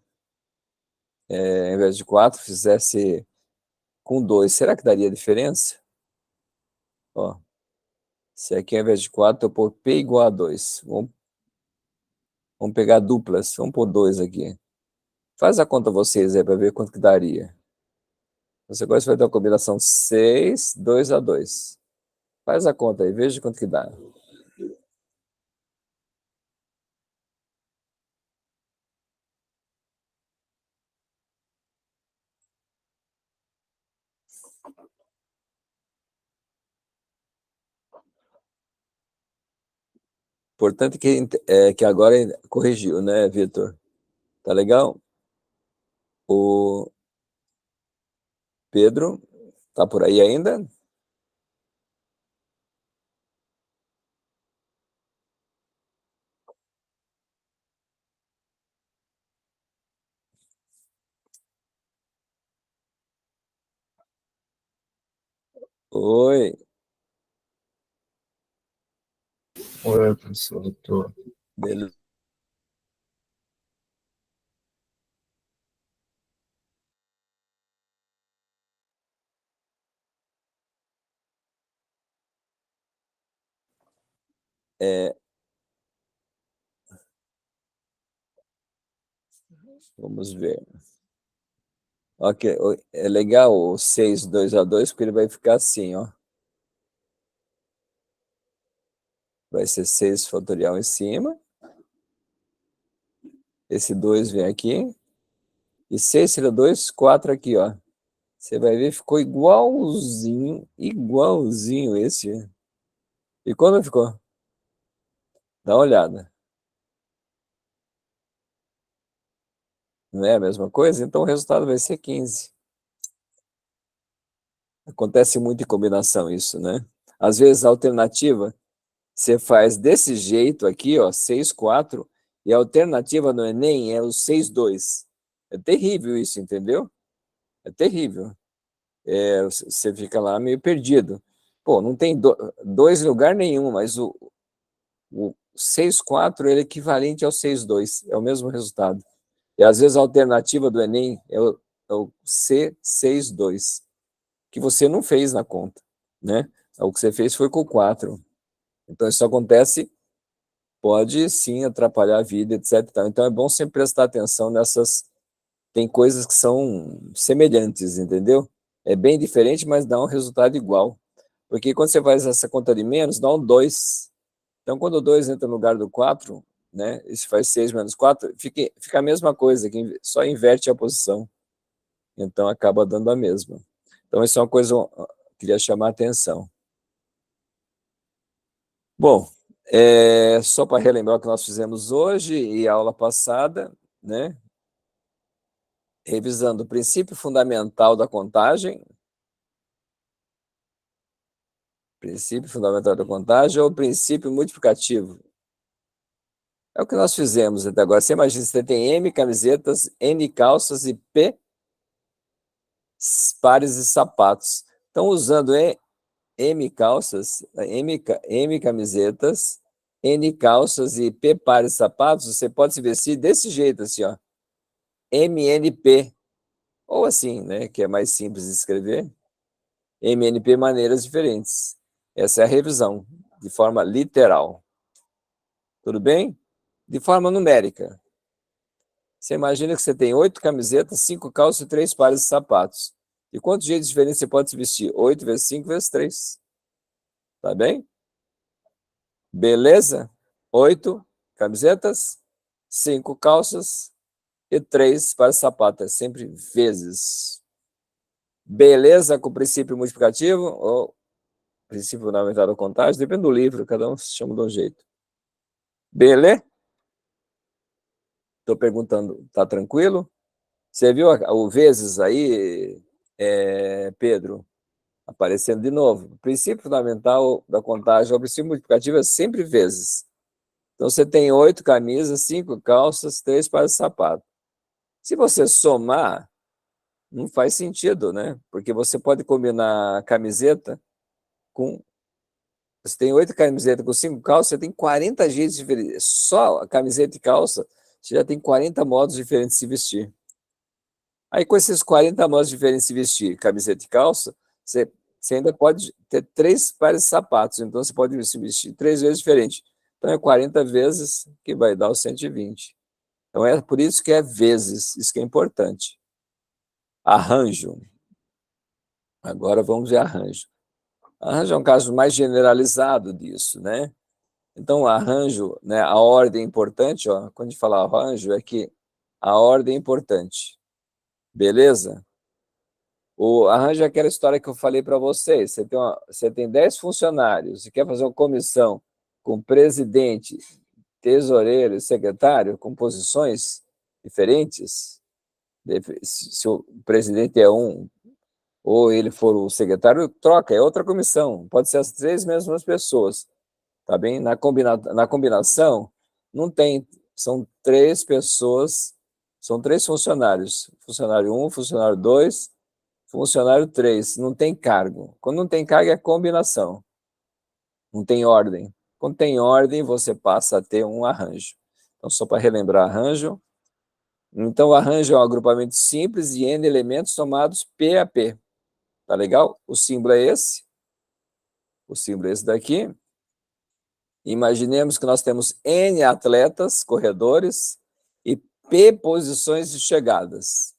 ao invés de 4, fizesse com 2, será que daria diferença? Ó, se aqui ao invés de 4, eu pôr P igual a 2. Vamos pegar duplas, vamos pôr 2 aqui. Faz a conta vocês aí para ver quanto que daria. Você agora vai ter uma combinação 6, 2 a 2. Faz a conta aí, veja quanto que dá. Importante que agora corrigiu, né, Vitor? Tá legal? O Pedro, tá por aí ainda? Oi, Oi, professor, doutor. beleza. Vamos ver. Ok, é legal o 6, 2 a 2, porque ele vai ficar assim, ó. Vai ser 6 fatorial em cima. Esse 2 vem aqui. E 6 tira 2, 4 aqui, ó. Você vai ver, ficou igualzinho esse. E quando ficou? Dá uma olhada. Não é a mesma coisa? Então o resultado vai ser 15. Acontece muito em combinação isso, né? Às vezes a alternativa, você faz desse jeito aqui, ó, 6, 4, e a alternativa no Enem é o 6, 2. É terrível isso, entendeu? É terrível. Você fica lá meio perdido. Pô, não tem dois em lugar nenhum, mas o 6,4 ele é equivalente ao 6,2, é o mesmo resultado. E às vezes a alternativa do Enem é o C62, que você não fez na conta, né? O que você fez foi com o 4. Então isso acontece, pode sim atrapalhar a vida, etc. Então é bom sempre prestar atenção nessas. Tem coisas que são semelhantes, entendeu? É bem diferente, mas dá um resultado igual. Porque quando você faz essa conta de menos, dá um 2. Então, quando o 2 entra no lugar do 4, né, isso faz 6 menos 4, fica a mesma coisa, que só inverte a posição. Então, acaba dando a mesma. Então, isso é uma coisa que eu queria chamar a atenção. Bom, só para relembrar o que nós fizemos hoje e a aula passada, né, revisando o princípio fundamental da contagem, ou princípio multiplicativo. É o que nós fizemos até agora. Você imagina, você tem M camisetas, N calças e P pares de sapatos. Então, usando M calças, M camisetas, N calças e P pares de sapatos, você pode se vestir desse jeito, assim, ó. MNP. Ou assim, né, que é mais simples de escrever. MNP maneiras diferentes. Essa é a revisão, de forma literal. Tudo bem? De forma numérica. Você imagina que você tem 8 camisetas, 5 calças e 3 pares de sapatos. E quantos jeitos diferentes você pode se vestir? 8 vezes 5 vezes 3. Tá bem? Beleza? 8 camisetas, 5 calças e 3 pares de sapatos. É sempre vezes. Beleza com o princípio multiplicativo ou princípio fundamental da contagem? Depende do livro, cada um se chama de um jeito. Beleza? Estou perguntando, tá tranquilo? Você viu o vezes aí, Pedro? Aparecendo de novo. O princípio fundamental da contagem, o princípio multiplicativo é sempre vezes. Então, você tem 8 camisas, 5 calças, 3 pares de sapato. Se você somar, não faz sentido, né? Porque você pode combinar camiseta com... Você tem 8 camisetas com 5 calças, você tem 40 jeitos diferentes. Só a camiseta e calça, você já tem 40 modos diferentes de se vestir. Aí, com esses 40 modos diferentes de se vestir, camiseta e calça, você ainda pode ter 3 pares de sapatos, então você pode se vestir 3 vezes diferente. Então é 40 vezes que vai dar os 120. Então é por isso que é vezes, isso que é importante. Arranjo. Agora vamos ver arranjo. Arranjo é um caso mais generalizado disso, né? Então, arranjo, né, a ordem é importante, ó, quando a gente fala arranjo, é que a ordem é importante. Beleza? O arranjo é aquela história que eu falei para vocês. Você tem 10 funcionários e quer fazer uma comissão com presidente, tesoureiro e secretário, com posições diferentes, se o presidente é um, ou ele for o secretário, troca, é outra comissão, pode ser as 3 mesmas pessoas, tá bem? Na combinação, não tem, são 3 pessoas, são 3 funcionários, funcionário 1, funcionário 2, funcionário 3, não tem cargo. Quando não tem cargo, é combinação, não tem ordem. Quando tem ordem, você passa a ter um arranjo. Então, só para relembrar arranjo, então o arranjo é um agrupamento simples de N elementos somados P a P. Tá legal? O símbolo é esse. O símbolo é esse daqui. Imaginemos que nós temos N atletas, corredores, e P posições de chegadas.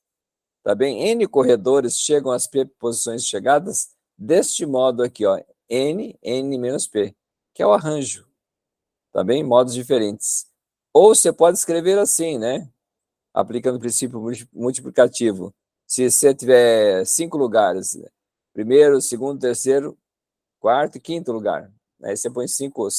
Tá bem? N corredores chegam às P posições de chegadas deste modo aqui, ó. N menos P, que é o arranjo. Tá bem? Modos diferentes. Ou você pode escrever assim, né? Aplicando o princípio multiplicativo. Se você tiver 5 lugares, primeiro, segundo, terceiro, quarto e quinto lugar. Aí você põe 5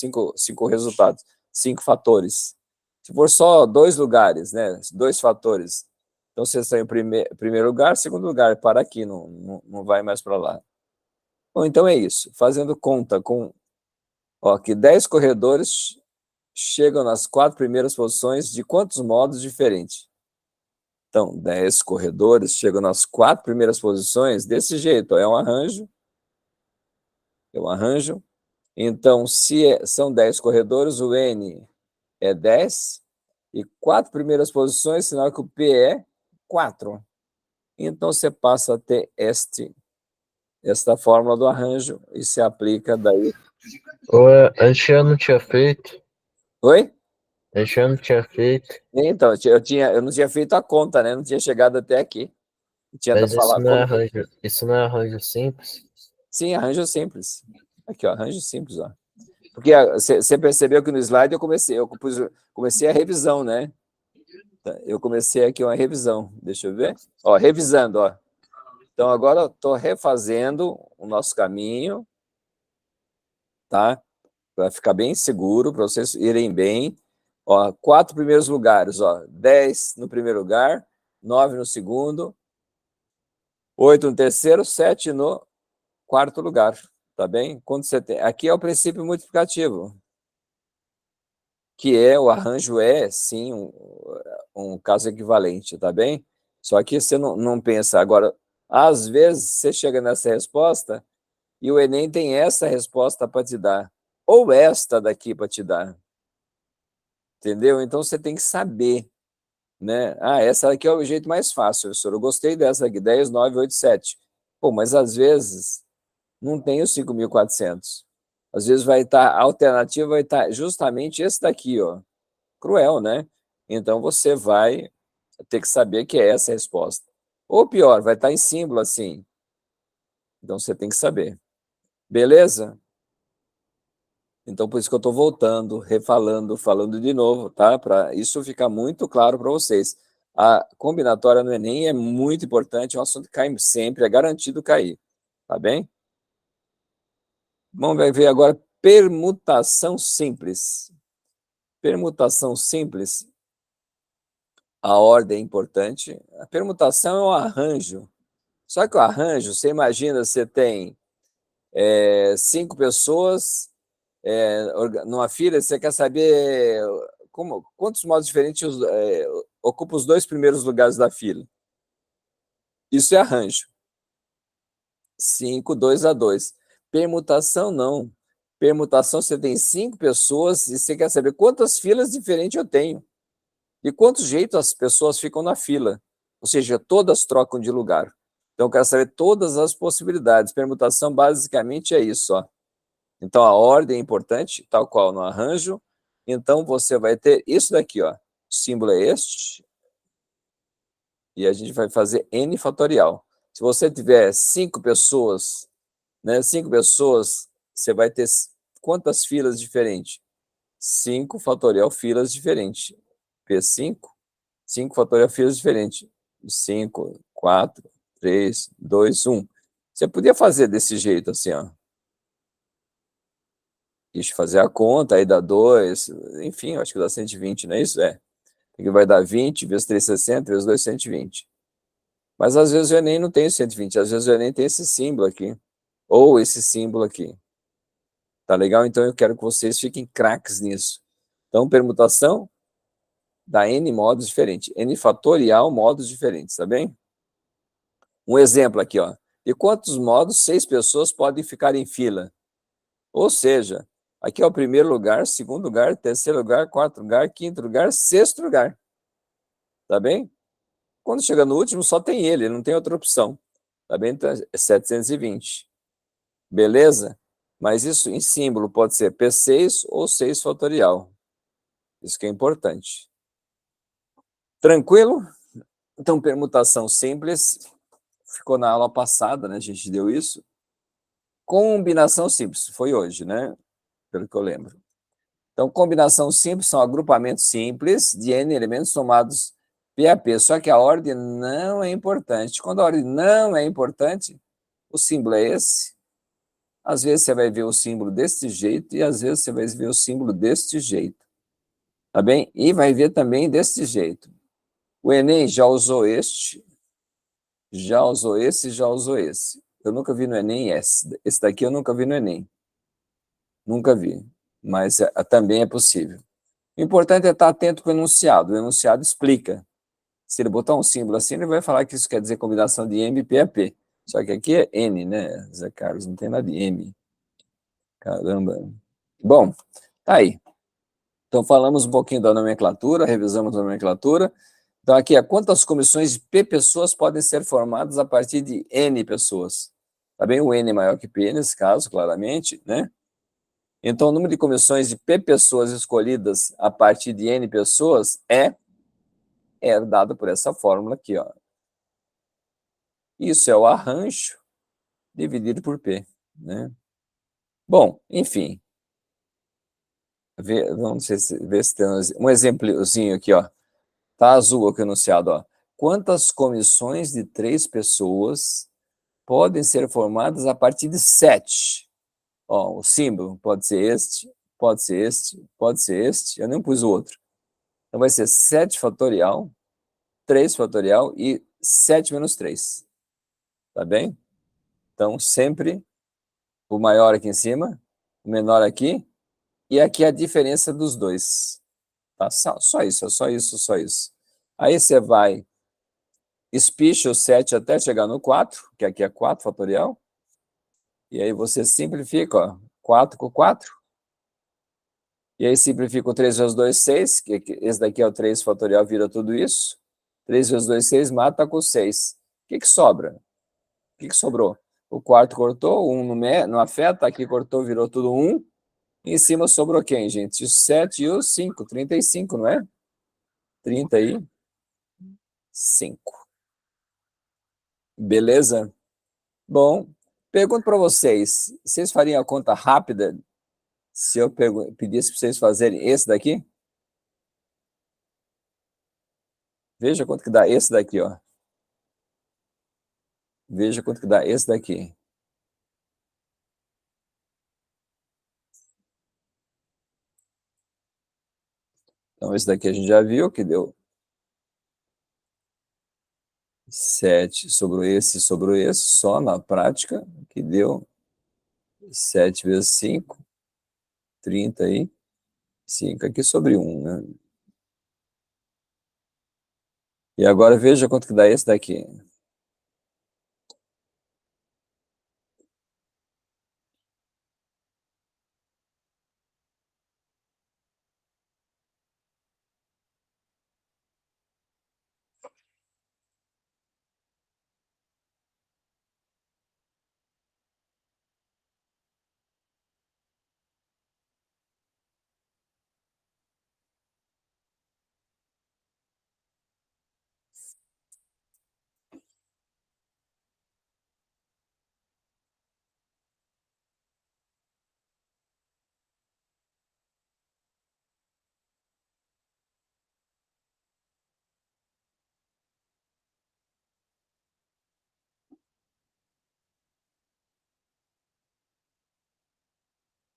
resultados, 5 fatores. Se for só 2 lugares, né, 2 fatores, então você está em primeiro lugar, segundo lugar, para aqui, não vai mais para lá. Bom, então é isso. Fazendo conta com que 10 corredores chegam nas 4 primeiras posições de quantos modos diferentes? Então, 10 corredores chegam nas 4 primeiras posições desse jeito, é um arranjo. É um arranjo. Então, se são 10 corredores, o N é 10, e 4 primeiras posições, sinal que o P é 4. Então, você passa a ter esta fórmula do arranjo e se aplica daí. Antes eu não tinha feito. Oi? Antes eu não tinha feito. Então, eu não tinha feito a conta, né? Não tinha chegado até aqui. Tinha Mas falar isso não é arranjo simples? Sim, arranjo simples. Aqui, ó, arranjo simples, ó. Porque você percebeu que no slide comecei a revisão, né? Eu comecei aqui uma revisão. Deixa eu ver. Ó, revisando, ó. Então, agora eu estou refazendo o nosso caminho, tá? Para ficar bem seguro, para vocês irem bem. Ó, 4 primeiros lugares, ó. 10 no primeiro lugar, 9 no segundo, 8 no terceiro, 7 no quarto lugar, tá bem? Quando você tem... Aqui é o princípio multiplicativo, que o arranjo é, sim, um caso equivalente, tá bem? Só que você não pensa. Agora, às vezes, você chega nessa resposta e o Enem tem essa resposta para te dar, ou esta daqui para te dar, entendeu? Então, você tem que saber, né? Essa aqui é o jeito mais fácil, professor. Eu gostei dessa aqui, 10, 9, 8, 7. Pô, mas às vezes não tem os 5.400. Às vezes a alternativa vai estar justamente esse daqui, ó. Cruel, né? Então você vai ter que saber que é essa a resposta. Ou pior, vai estar em símbolo assim. Então você tem que saber. Beleza? Então por isso que eu estou voltando, refalando, falando de novo, tá? Para isso ficar muito claro para vocês. A combinatória no Enem é muito importante, é um assunto que cai sempre, é garantido cair. Tá bem? Vamos ver agora permutação simples. Permutação simples, a ordem é importante. A permutação é um arranjo. Só que o arranjo, você imagina, você tem 5 pessoas numa fila, você quer saber quantos modos diferentes ocupam os 2 primeiros lugares da fila. Isso é arranjo. 5, 2 a 2. Permutação, não. Permutação, você tem 5 pessoas e você quer saber quantas filas diferentes eu tenho. De quantos jeitos as pessoas ficam na fila. Ou seja, todas trocam de lugar. Então, eu quero saber todas as possibilidades. Permutação, basicamente, é isso. Ó. Então, a ordem é importante, tal qual no arranjo. Então, você vai ter isso daqui. Ó. O símbolo é este. E a gente vai fazer N fatorial. Se você tiver 5 pessoas, né, 5 pessoas, você vai ter quantas filas diferentes? 5 fatorial filas diferentes. P5, 5 fatorial filas diferentes. 5, 4, 3, 2, 1. Você podia fazer desse jeito, assim, ó. Deixa eu fazer a conta, aí dá 2, enfim, eu acho que dá 120, não é isso? É. Aqui vai dar 20 vezes 360, vezes 2, 120. Mas às vezes o Enem não tem 120, às vezes o Enem tem esse símbolo aqui, ou esse símbolo aqui. Tá legal? Então eu quero que vocês fiquem craques nisso. Então, permutação dá N modos diferentes, N fatorial modos diferentes, tá bem? Um exemplo aqui, ó. De quantos modos 6 pessoas podem ficar em fila? Ou seja, aqui é o primeiro lugar, segundo lugar, terceiro lugar, quarto lugar, quinto lugar, sexto lugar. Tá bem? Quando chega no último, só tem ele não tem outra opção. Tá bem? Então é 720. Beleza? Mas isso em símbolo pode ser P6 ou 6 fatorial. Isso que é importante. Tranquilo? Então, permutação simples. Ficou na aula passada, né? A gente deu isso. Combinação simples. Foi hoje, né? Pelo que eu lembro. Então, combinação simples são agrupamentos simples de N elementos somados P a P. Só que a ordem não é importante. Quando a ordem não é importante, o símbolo é esse. Às vezes você vai ver o símbolo deste jeito e às vezes você vai ver o símbolo deste jeito. Tá bem? E vai ver também deste jeito. O Enem já usou este, já usou esse, já usou esse. Eu nunca vi no Enem esse. Esse daqui eu nunca vi no Enem. Nunca vi. Mas também é possível. O importante é estar atento com o enunciado. O enunciado explica. Se ele botar um símbolo assim, ele vai falar que isso quer dizer combinação de M, P a P. Só que aqui é N, né, Zé Carlos? Não tem nada de M. Caramba. Bom, tá aí. Então, falamos um pouquinho da nomenclatura, revisamos a nomenclatura. Então, aqui é quantas comissões de P pessoas podem ser formadas a partir de N pessoas. Tá bem? O N é maior que P nesse caso, claramente, né? Então, o número de comissões de P pessoas escolhidas a partir de N pessoas é dado por essa fórmula aqui, ó. Isso é o arranjo dividido por P, né? Bom, enfim. Vamos ver se tem um exemplozinho aqui, ó. Tá azul aqui anunciado, ó. Quantas comissões de 3 pessoas podem ser formadas a partir de 7? Ó, o símbolo pode ser este, pode ser este, pode ser este. Eu nem pus o outro. Então vai ser 7 fatorial, 3 fatorial e 7 menos 3. Tá bem? Então, sempre o maior aqui em cima, o menor aqui, e aqui a diferença dos dois. Tá? Só isso, só isso, só isso. Aí você vai, espicha o 7 até chegar no 4, que aqui é 4 fatorial, e aí você simplifica, ó, 4 com 4, e aí simplifica o 3 vezes 2, 6, que esse daqui é o 3 fatorial, vira tudo isso. 3 vezes 2, 6, mata com 6. O que sobra? O que sobrou? O quarto cortou, um não afeta, aqui cortou, virou tudo 1. Em cima sobrou quem, gente? O 7 e o 5, 35, não é? 35. Beleza? Bom, pergunto para vocês, vocês fariam a conta rápida se eu pedisse para vocês fazerem esse daqui? Veja quanto que dá esse daqui, ó. Veja quanto que dá esse daqui. Então, esse daqui a gente já viu que deu 7, sobrou esse, só na prática, que deu 7 vezes 5, 35, aqui sobre 1, né? E agora veja quanto que dá esse daqui.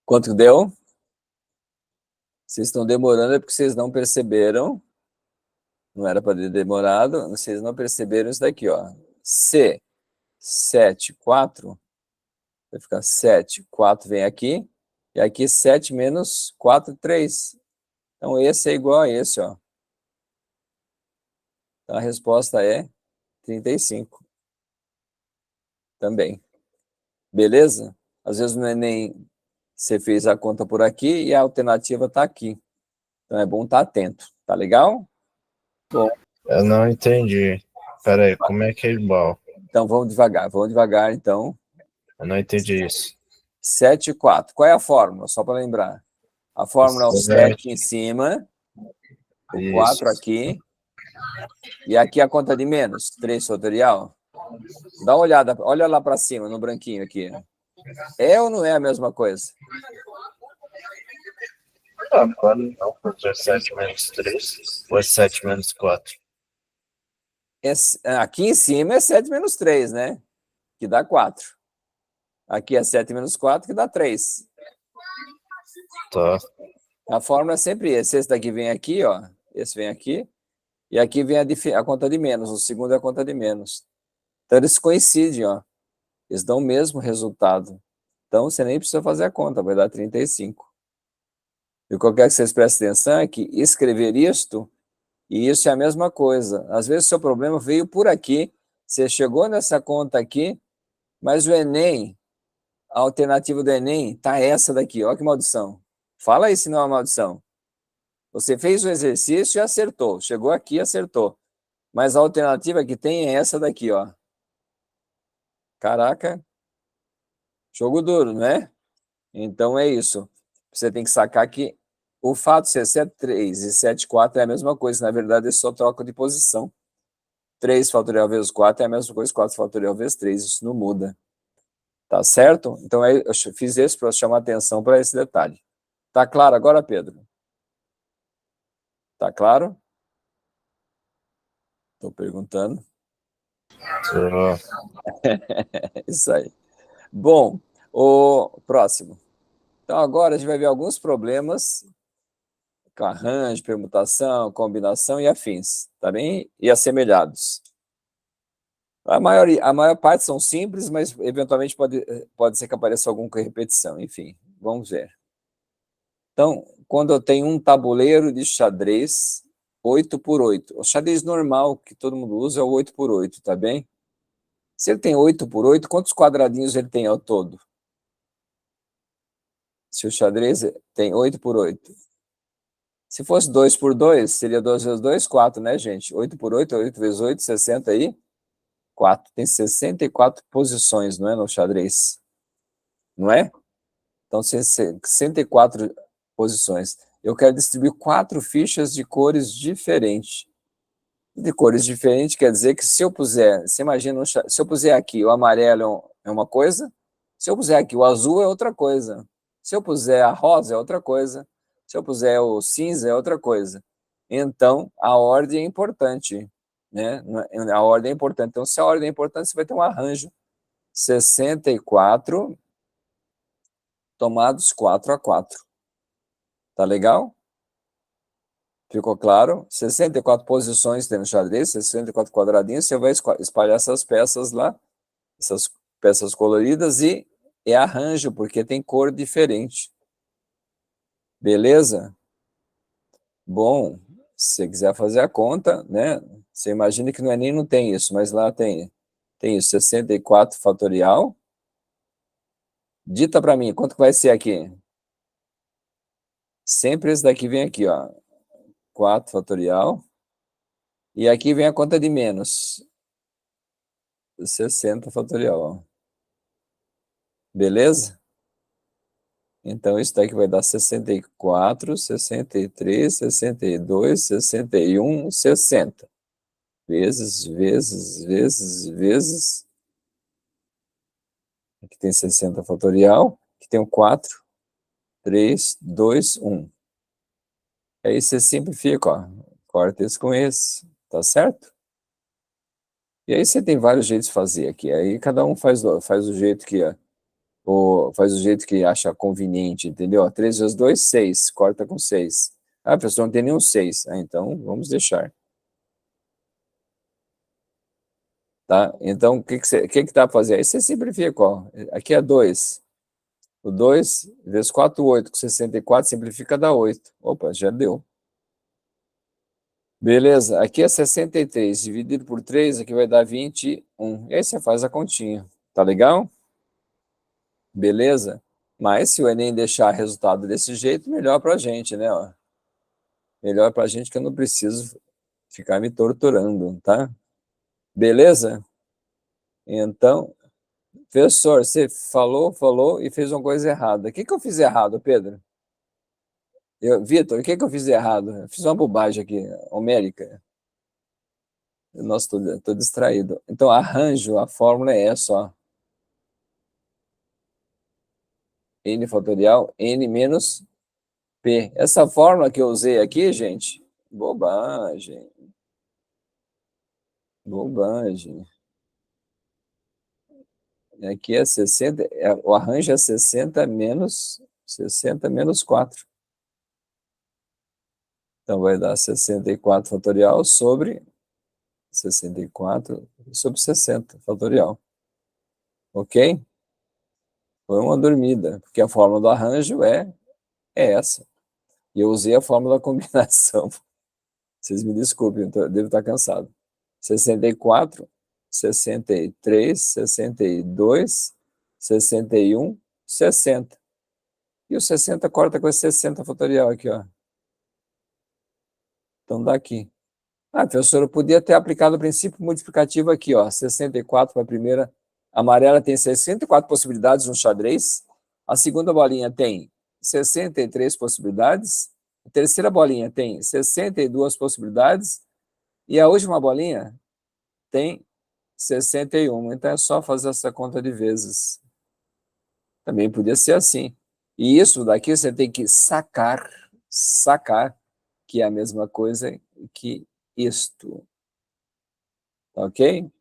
Quanto que deu? Vocês estão demorando é porque vocês não perceberam. Não era para ter demorado. Vocês não perceberam isso daqui, ó. C, 7, 4. Vai ficar 7, 4 vem aqui. E aqui 7 menos 4, 3. Então, esse é igual a esse, ó. Então, a resposta é 35. Também. Beleza? Às vezes no Enem você fez a conta por aqui e a alternativa está aqui. Então, é bom estar atento. Tá legal? Bom. Eu não entendi. Pera aí, como é que é igual? Então, vamos devagar, então. Eu não entendi isso. 7 e 4. Qual é a fórmula? Só para lembrar. A fórmula é o 7 em cima, o 4 aqui, e aqui a conta de menos, 3 fatorial. Dá uma olhada, olha lá para cima, no branquinho aqui. É ou não é a mesma coisa? Agora não, porque é 7 menos 3, ou é 7 menos 4? Aqui em cima é 7 menos 3, né? Que dá 4. Aqui é 7 menos 4, que dá 3. Tá. A fórmula é sempre esse. Esse daqui vem aqui, ó. Esse vem aqui. E aqui vem a conta de menos. O segundo é a conta de menos. Então, eles coincidem, ó. Eles dão o mesmo resultado. Então, você nem precisa fazer a conta. Vai dar 35. E o que eu quero que vocês prestem atenção é que escrever isto e isso é a mesma coisa. Às vezes, o seu problema veio por aqui. Você chegou nessa conta aqui, mas o Enem, a alternativa do Enem, tá essa daqui. Olha que maldição. Fala aí se não é uma maldição. Você fez o exercício e acertou. Chegou aqui e acertou. Mas a alternativa que tem é essa daqui, ó. Caraca. Jogo duro, não é? Então é isso. Você tem que sacar que o fato de ser 7,3 e 7,4 é a mesma coisa. Na verdade, é só troca de posição. 3 fatorial vezes 4 é a mesma coisa que 4 fatorial vezes 3. Isso não muda. Tá certo? Então eu fiz isso para chamar atenção para esse detalhe. Tá claro agora, Pedro? Tá claro? Estou perguntando. Isso aí. Bom, o próximo. Então, agora a gente vai ver alguns problemas com arranjo, permutação, combinação e afins, tá bem? E assemelhados. A maior parte são simples, mas eventualmente pode ser que apareça algum com repetição. Enfim, vamos ver. Então, quando eu tenho um tabuleiro de xadrez 8x8, o xadrez normal que todo mundo usa é o 8x8, tá bem? Se ele tem 8x8, quantos quadradinhos ele tem ao todo? Se o xadrez tem 8x8. Se fosse 2x2, seria 2 vezes 2, 4, né, gente? 8x8, 8 vezes 8, 64. Tem 64 posições, não é, no xadrez? Não é? Então, 64 posições. Eu quero distribuir 4 fichas de cores diferentes. De cores diferentes quer dizer que se eu puser, você imagina, se eu puser aqui o amarelo é uma coisa, se eu puser aqui o azul é outra coisa, se eu puser a rosa é outra coisa, se eu puser o cinza é outra coisa. Então, a ordem é importante, né? A ordem é importante. Então, se a ordem é importante, você vai ter um arranjo 64 tomados 4x4. Tá legal? Ficou claro? 64 posições tem no xadrez, 64 quadradinhos, você vai espalhar essas peças lá, essas peças coloridas, e é arranjo, porque tem cor diferente. Beleza? Bom, se você quiser fazer a conta, né? Você imagina que no Enem não tem isso, mas lá tem isso, 64 fatorial. Dita para mim, quanto que vai ser aqui? Sempre esse daqui vem aqui, ó. 4 fatorial. E aqui vem a conta de menos. 60 fatorial, ó. Beleza? Então, isso daqui vai dar 64, 63, 62, 61, 60. Vezes. Aqui tem 60 fatorial. Aqui tem o 4, 3, 2, 1. Aí você simplifica, ó. Corta esse com esse, tá certo? E aí você tem vários jeitos de fazer aqui. Aí cada um faz do jeito que ou faz do jeito que acha conveniente, entendeu? 3 vezes 2, 6, corta com 6. Ah, professor, não tem nenhum 6. Ah, então, vamos deixar. Tá? Então, o que dá para fazer? Aí você simplifica, ó. Aqui é 2. O 2 vezes 4, 8. Com 64, simplifica, dá 8. Opa, já deu. Beleza, aqui é 63, dividido por 3, aqui vai dar 21. E aí você faz a continha, tá legal? Beleza? Mas se o Enem deixar resultado desse jeito, melhor pra gente, né? Ó. Melhor pra gente que eu não preciso ficar me torturando, tá? Beleza? Então, professor, você falou e fez uma coisa errada. O que eu fiz errado, Pedro? Vitor, o que eu fiz errado? Eu fiz uma bobagem aqui, homérica. Nossa, tô distraído. Então, arranjo, a fórmula é essa, ó. N fatorial, N menos P. Essa fórmula que eu usei aqui, gente, bobagem. Bobagem. Aqui é 60, o arranjo é 60 menos 4. Então, vai dar 64 fatorial sobre 64 sobre 60 fatorial. Ok? Foi uma dormida, porque a fórmula do arranjo é essa. E eu usei a fórmula da combinação. Vocês me desculpem, eu devo estar cansado. 64, 63, 62, 61, 60. E o 60 corta com esse 60 fatorial aqui, ó. Então dá aqui. Ah, professor, eu podia ter aplicado o princípio multiplicativo aqui, ó. 64 para a primeira. A amarela tem 64 possibilidades no xadrez. A segunda bolinha tem 63 possibilidades. A terceira bolinha tem 62 possibilidades. E a última bolinha tem 61. Então é só fazer essa conta de vezes. Também podia ser assim. E isso daqui você tem que sacar, que é a mesma coisa que isto. Ok?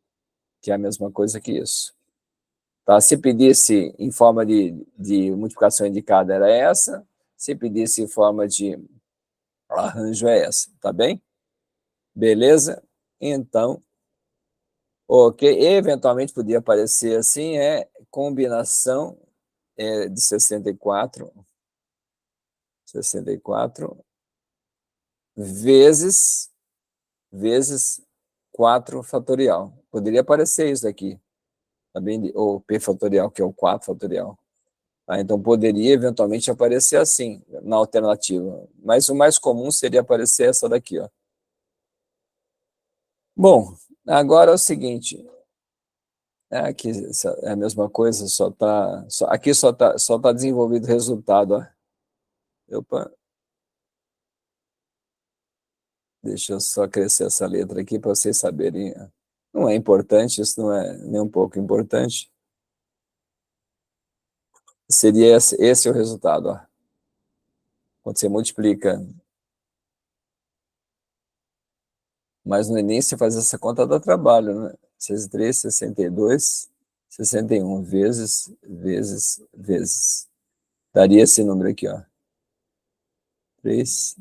Que é a mesma coisa que isso. Tá? Se pedisse em forma de multiplicação indicada, era essa. Se pedisse em forma de arranjo, é essa. Tá bem? Beleza? Então, ok. Eventualmente podia aparecer assim, combinação de 64 vezes 4 fatorial. Poderia aparecer isso aqui, também, ou P fatorial, que é o 4 fatorial. Tá? Então, poderia eventualmente aparecer assim, na alternativa. Mas o mais comum seria aparecer essa daqui, ó. Bom, agora é o seguinte. Aqui é a mesma coisa, aqui só tá desenvolvido o resultado, ó. Opa. Deixa eu só crescer essa letra aqui para vocês saberem. Não é importante, isso não é nem um pouco importante. Seria esse o resultado, ó. Quando você multiplica. Mas no Enem, se fazer essa conta, dá trabalho, né? 63, 62, 61 vezes. Daria esse número aqui, ó. 3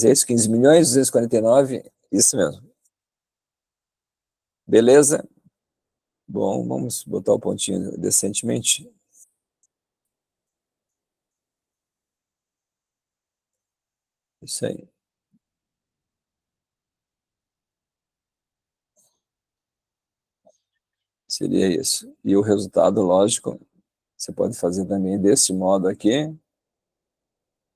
é isso, 15 milhões, 249, isso mesmo. Beleza? Bom, vamos botar o pontinho decentemente. Isso aí. Seria isso. E o resultado, lógico, você pode fazer também desse modo aqui,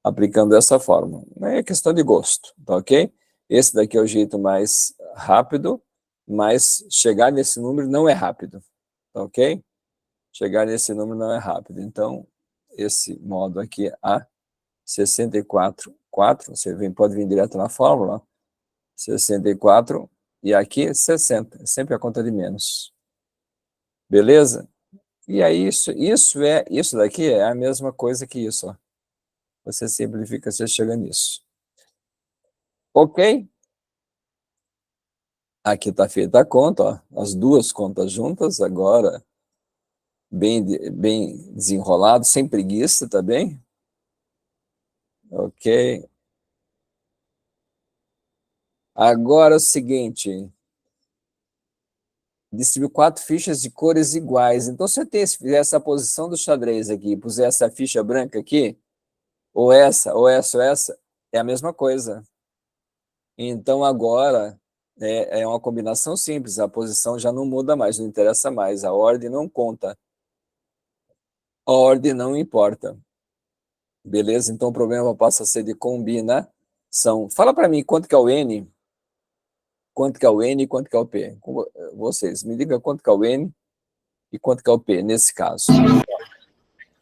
aplicando dessa forma. É questão de gosto, tá ok? Esse daqui é o jeito mais rápido, mas chegar nesse número não é rápido, tá ok? Chegar nesse número não é rápido. Então, esse modo aqui, A, 64, 4, pode vir direto na fórmula, 64, e aqui 60, sempre a conta de menos. Beleza? E aí, isso daqui é a mesma coisa que isso, ó. Você simplifica, você chega nisso. Ok? Aqui está feita a conta, ó, as duas contas juntas. Agora, bem desenrolado, sem preguiça, tá bem? Ok. Agora é o seguinte, distribuiu 4 fichas de cores iguais. Então, se eu fizer essa posição do xadrez aqui, puser essa ficha branca aqui, ou essa, ou essa, ou essa, é a mesma coisa. Então, agora, é uma combinação simples, a posição já não muda mais, não interessa mais, a ordem não conta. A ordem não importa. Beleza? Então, o problema passa a ser de combinação. Fala para mim, quanto que é o N? Quanto que é o N e quanto que é o P? Vocês, me digam quanto que é o N e quanto que é o P, nesse caso.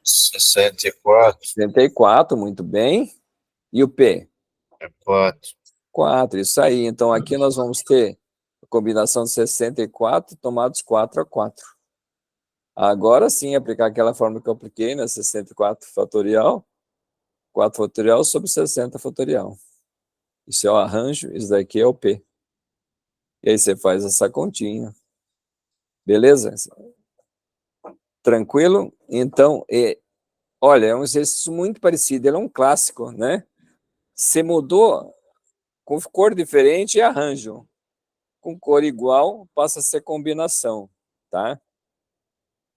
64. 64, muito bem. E o P? 4. 4, isso aí. Então, aqui nós vamos ter a combinação de 64 tomados 4 a 4. Agora sim, aplicar aquela fórmula que eu apliquei, né? 64 fatorial, 4 fatorial sobre 60 fatorial. Isso é o arranjo, isso daqui é o P. E aí você faz essa continha. Beleza? Tranquilo? Então, olha, é um exercício muito parecido, ele é um clássico, né? Você mudou com cor diferente e arranjo. Com cor igual, passa a ser combinação, tá?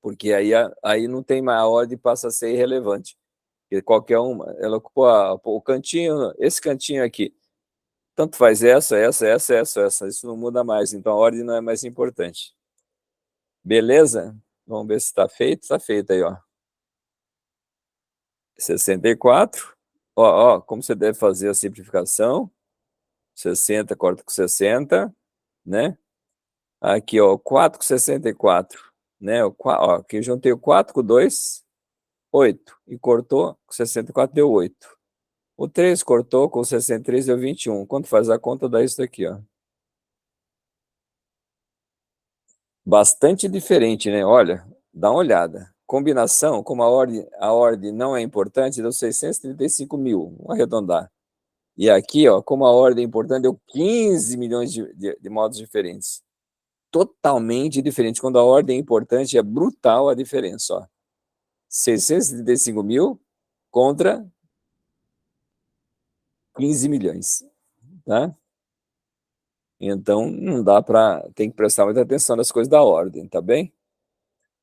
Porque aí não tem mais, a ordem passa a ser irrelevante. Porque qualquer uma, ela ocupou o cantinho, esse cantinho aqui. Tanto faz essa, isso não muda mais, então a ordem não é mais importante. Beleza? Vamos ver se está feito. Está feito aí, ó. 64. Ó, como você deve fazer a simplificação. 60 corta com 60, né? Aqui, ó, 4 com 64, né? Ó, aqui eu juntei o 4 com 2, 8. E cortou com 64, deu 8. O 3 cortou com 63, deu 21. Quando faz a conta, dá isso daqui, ó. Bastante diferente, né? Olha, dá uma olhada. Combinação, como a ordem não é importante, deu 635 mil, vamos arredondar. E aqui, ó, como a ordem é importante, deu 15 milhões de modos diferentes. Totalmente diferente. Quando a ordem é importante, é brutal a diferença, ó. 635 mil contra 15 milhões, tá? Então, não dá para... Tem que prestar muita atenção nas coisas da ordem, tá bem?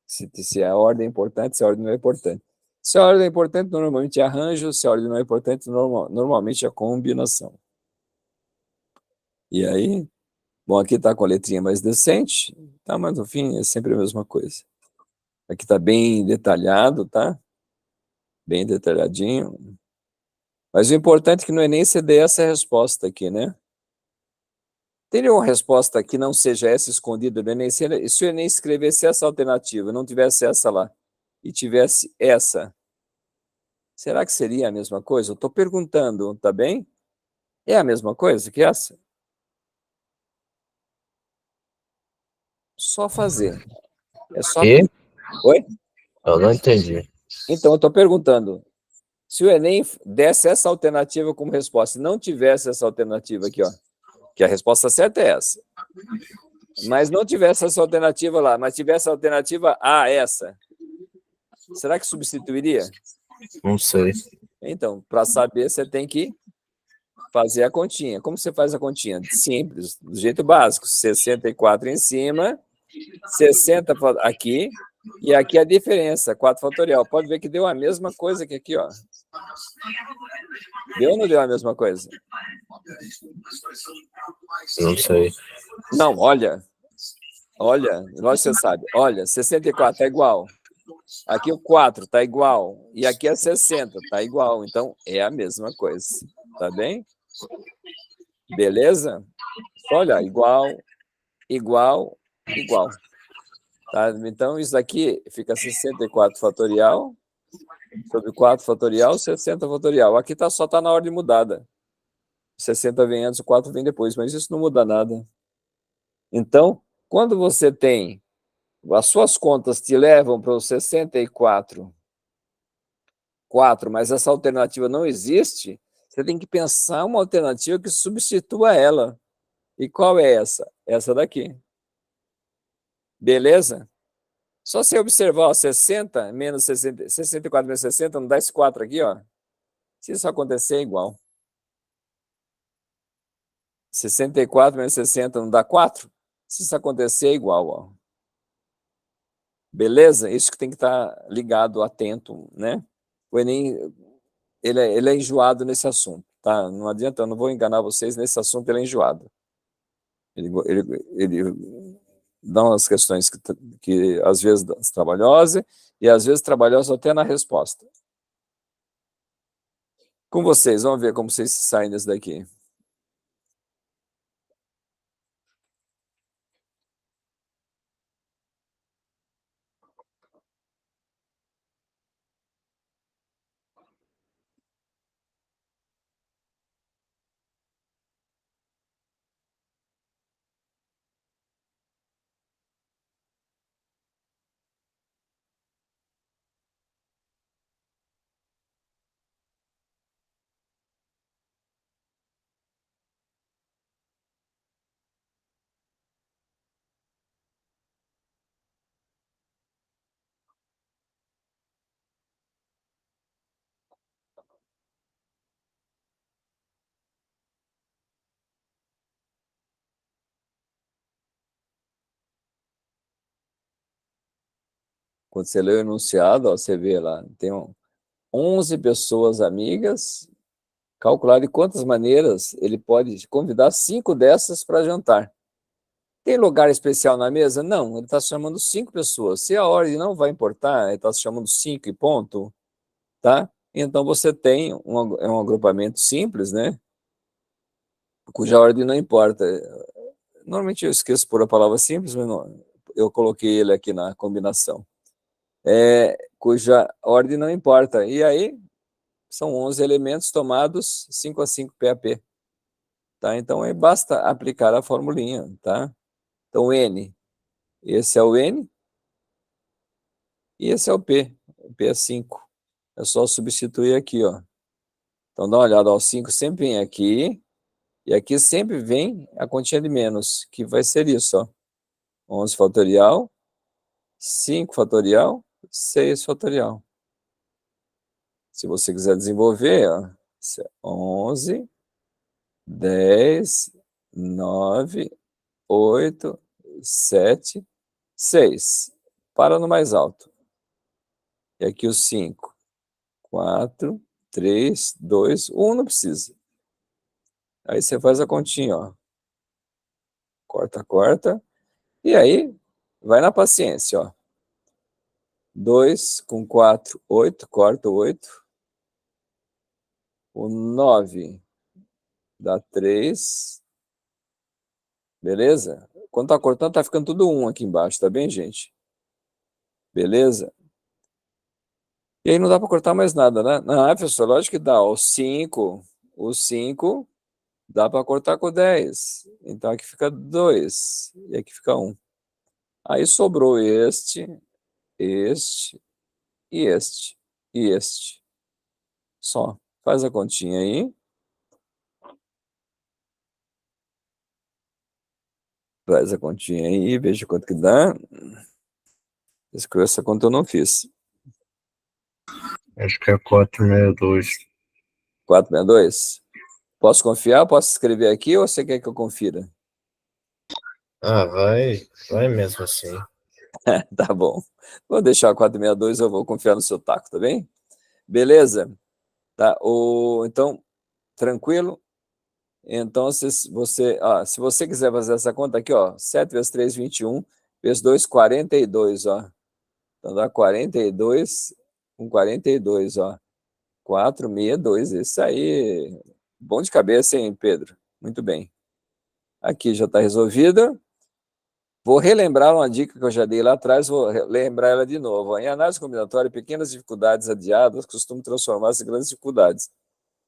Se a ordem é importante, se a ordem não é importante. Se a ordem é importante, normalmente é arranjo. Se a ordem não é importante, normalmente é combinação. E aí, bom, aqui está com a letrinha mais decente, tá? Mas no fim é sempre a mesma coisa. Aqui está bem detalhado, tá? Bem detalhadinho. Mas o importante é que no Enem você dê essa resposta aqui, né? Teria uma resposta que não seja essa escondida no Enem? Se o Enem escrevesse essa alternativa, não tivesse essa lá, e tivesse essa, será que seria a mesma coisa? Eu estou perguntando, tá bem? É a mesma coisa que essa? Só fazer. É só... E? Oi? Eu não entendi. Então, eu estou perguntando, se o Enem desse essa alternativa como resposta, e não tivesse essa alternativa aqui, ó, que a resposta certa é essa, mas não tivesse essa alternativa lá, mas tivesse a alternativa A, essa, será que substituiria? Não sei. Então, para saber, você tem que fazer a continha. Como você faz a continha? Simples, do jeito básico, 64 em cima, 60 aqui, e aqui a diferença, 4 fatorial. Pode ver que deu a mesma coisa que aqui, ó. Deu ou não deu a mesma coisa? Não sei. Não, olha, lógico que você sabe. Olha, 64 é igual. Aqui o 4 tá igual. E aqui é 60, tá igual. Então, é a mesma coisa. Tá bem? Beleza? Olha, igual, igual, igual. Tá? Então, isso aqui fica 64 fatorial sobre 4 fatorial, 60 fatorial. Aqui só está na ordem mudada. 60 vem antes, o 4 vem depois, mas isso não muda nada. Então, quando você tem... As suas contas te levam para os 64, 4, mas essa alternativa não existe, você tem que pensar uma alternativa que substitua ela. E qual é essa? Essa daqui. Beleza? Só você observar, ó, 60 menos 60, 64 menos 60, não dá esse 4 aqui, ó. Se isso acontecer, é igual. 64 menos 60 não dá 4? Se isso acontecer, é igual, ó. Beleza? Isso que tem que estar ligado, atento, né? O Enem, ele é enjoado nesse assunto, tá? Não adianta, eu não vou enganar vocês, nesse assunto ele é enjoado. Ele dá umas questões que às vezes trabalhosas, e às vezes trabalhosas até na resposta. Com vocês, vamos ver como vocês se saem desse daqui. Quando você lê o enunciado, ó, você vê lá, tem 11 pessoas amigas, calcular de quantas maneiras ele pode convidar 5 dessas para jantar. Tem lugar especial na mesa? Não, ele está chamando 5 pessoas. Se a ordem não vai importar, ele está chamando 5 e ponto, tá? Então você tem um agrupamento simples, né? Cuja ordem não importa. Normalmente eu esqueço por a palavra simples, mas não, eu coloquei ele aqui na combinação. Cuja ordem não importa. E aí, são 11 elementos tomados 5 a 5 PAP. Tá? Então, aí basta aplicar a formulinha. Tá? Então, N. Esse é o N. E esse é o P. O P é 5. É só substituir aqui. Ó. Então, dá uma olhada. Ó, o 5 sempre vem aqui. E aqui sempre vem a continha de menos, que vai ser isso. Ó. 11 fatorial, 5 fatorial, 6 fatorial. Se você quiser desenvolver, ó, 11, 10, 9, 8, 7, 6. Para no mais alto. E aqui o 5, 4, 3, 2, 1 não precisa. Aí você faz a continha, ó. Corta, corta. E aí, vai na paciência, ó. 2 com 4, 8, corta o 8. O 9 dá 3. Beleza? Quando tá cortando, tá ficando tudo 1 aqui embaixo, tá bem, gente? Beleza? E aí não dá para cortar mais nada, né? Não, professor, lógico que dá. O 5 dá para cortar com 10. Então aqui fica 2 e aqui fica 1. Aí sobrou este e este. Só. Faz a continha aí. Faz a continha aí, veja quanto que dá. Essa conta eu não fiz. Acho que é 462. 462? Posso confiar? Posso escrever aqui ou você quer que eu confira? Ah, vai mesmo assim. Tá bom. Vou deixar 462, eu vou confiar no seu taco, tá bem? Beleza? Tá? Então, tranquilo? Então, se você quiser fazer essa conta aqui, ó, 7 vezes 3, 21, vezes 2, 42, ó. Então, dá 42 com 42, ó. 462, isso aí. Bom de cabeça, hein, Pedro? Muito bem. Aqui já está resolvida. Vou relembrar uma dica que eu já dei lá atrás, vou lembrar ela de novo. Em análise combinatória, pequenas dificuldades adiadas costumam transformar-se em grandes dificuldades.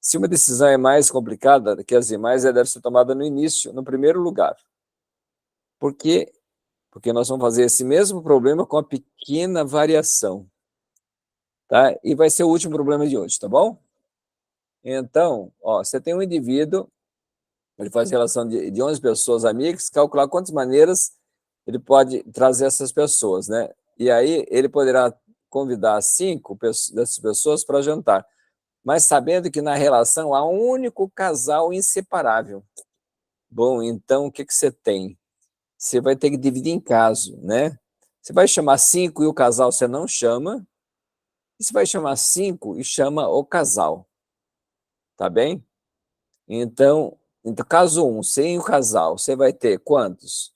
Se uma decisão é mais complicada que as demais, ela deve ser tomada no início, no primeiro lugar. Por quê? Porque nós vamos fazer esse mesmo problema com a pequena variação. Tá? E vai ser o último problema de hoje, tá bom? Então, ó, você tem um indivíduo, ele faz relação de 11 pessoas amigas, calcular quantas maneiras ele pode trazer essas pessoas, né? E aí ele poderá convidar 5 dessas pessoas para jantar, mas sabendo que na relação há um único casal inseparável. Bom, então o que você tem? Você vai ter que dividir em caso, né? Você vai chamar 5 e o casal você não chama, e você vai chamar 5 e chama o casal, tá bem? Então caso 1, sem o casal, você vai ter quantos?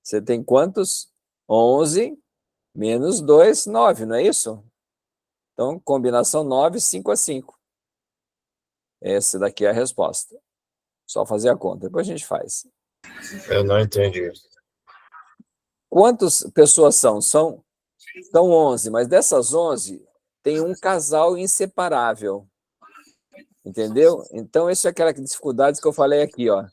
Você tem quantos? 11 menos 2, 9, não é isso? Então, combinação 9, 5 a 5. Essa daqui é a resposta. Só fazer a conta, depois a gente faz. Eu não entendi. Quantas pessoas são? São 11, mas dessas 11, tem um casal inseparável. Entendeu? Então, isso é aquela dificuldade que eu falei aqui, ó.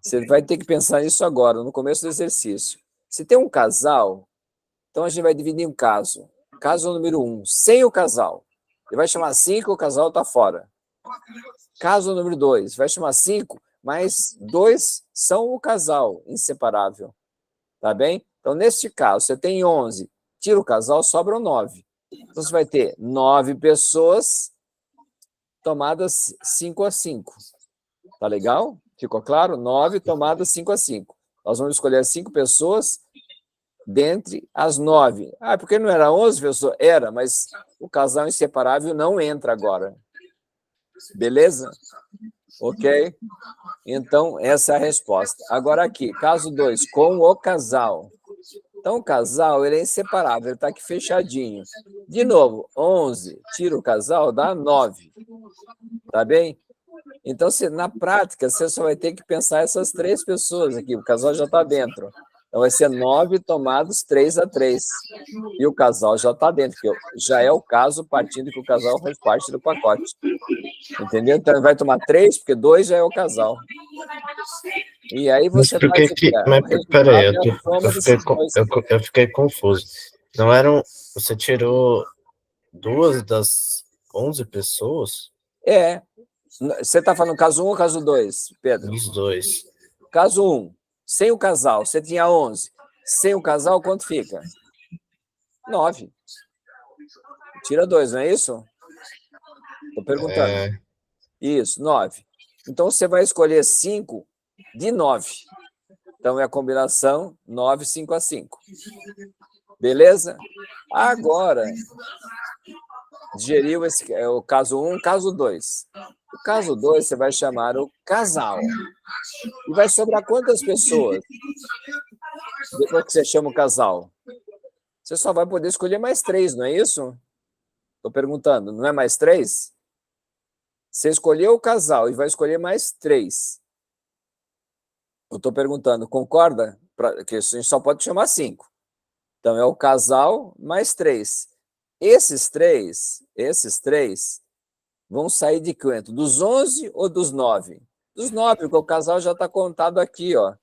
Você vai ter que pensar nisso agora, no começo do exercício. Se tem um casal, então a gente vai dividir em caso. Caso número 1, sem o casal. Ele vai chamar 5, o casal está fora. Caso número 2, vai chamar 5, mas 2 são o casal inseparável. Tá bem? Então, neste caso, você tem 11, tira o casal, sobram 9. Então, você vai ter 9 pessoas tomadas 5 a 5. Tá legal? Ficou claro? 9 tomadas 5 a 5. Nós vamos escolher 5 pessoas dentre as 9. Ah, porque não era 11 pessoas? Era, mas o casal inseparável não entra agora. Beleza? Ok? Então, essa é a resposta. Agora aqui, caso 2, com o casal. Então, o casal, ele é inseparável, ele está aqui fechadinho. De novo, 11, tira o casal, dá 9. Tá bem? Então, na prática, você só vai ter que pensar essas 3 pessoas aqui. O casal já está dentro. Então, vai ser 9 tomados 3 a 3. E o casal já está dentro, porque já é o caso partindo que o casal faz parte do pacote. Entendeu? Então, vai tomar 3, porque 2 já é o casal. E aí você Mas por faz que o quê? que... O Mas peraí, resultado é a soma desses dois. eu fiquei confuso. Não eram... Você tirou 2 das 11 pessoas? É. Você está falando caso 1 ou caso 2, Pedro? Os 2. Caso 1, sem o casal, você tinha 11. Sem o casal, quanto fica? 9. Tira 2, não é isso? Estou perguntando. Isso, 9. Então, você vai escolher 5 de 9. Então, é a combinação 9, 5 a 5. Beleza? Agora, digeriu o caso 1, caso 2. O caso 2, você vai chamar o casal. E vai sobrar quantas pessoas? Depois que você chama o casal. Você só vai poder escolher mais 3, não é isso? Estou perguntando, não é mais 3? Você escolheu o casal e vai escolher mais 3. Eu estou perguntando, concorda? Que a gente só pode chamar 5. Então, é o casal mais 3. Esses três vão sair de quanto? Dos 11 ou dos 9? Dos 9, porque o casal já está contado aqui, ó.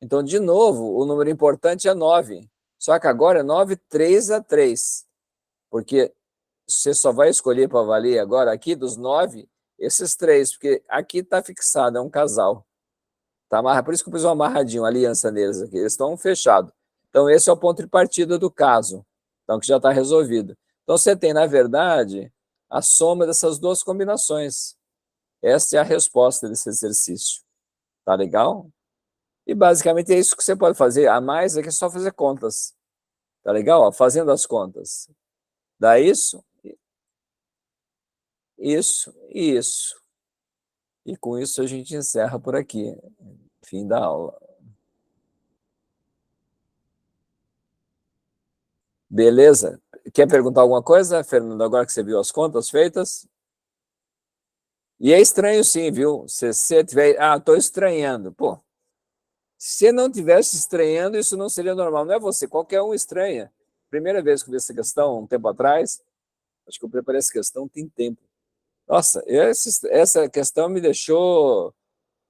Então, de novo, o número importante é 9. Só que agora é 9, 3 a 3. Porque você só vai escolher para valer agora aqui dos 9, esses 3, porque aqui está fixado, é um casal. Tá amarrado, por isso que eu pus um amarradinho, a aliança neles aqui, eles estão fechados. Então, esse é o ponto de partida do caso, então, que já está resolvido. Então, você tem, na verdade, a soma dessas 2 combinações. Essa é a resposta desse exercício. Tá legal? E, basicamente, é isso que você pode fazer. A mais é que é só fazer contas. Tá legal? Ó, fazendo as contas. Dá isso, isso e isso. E com isso a gente encerra por aqui. Fim da aula. Beleza? Quer perguntar alguma coisa, Fernando, agora que você viu as contas feitas? E é estranho sim, viu? Se você tiver... Ah, estou estranhando. Pô, se não tivesse estranhando, isso não seria normal. Não é você, qualquer um estranha. Primeira vez que eu vi essa questão, um tempo atrás, acho que eu preparei essa questão tem tempo. Nossa, essa questão me deixou...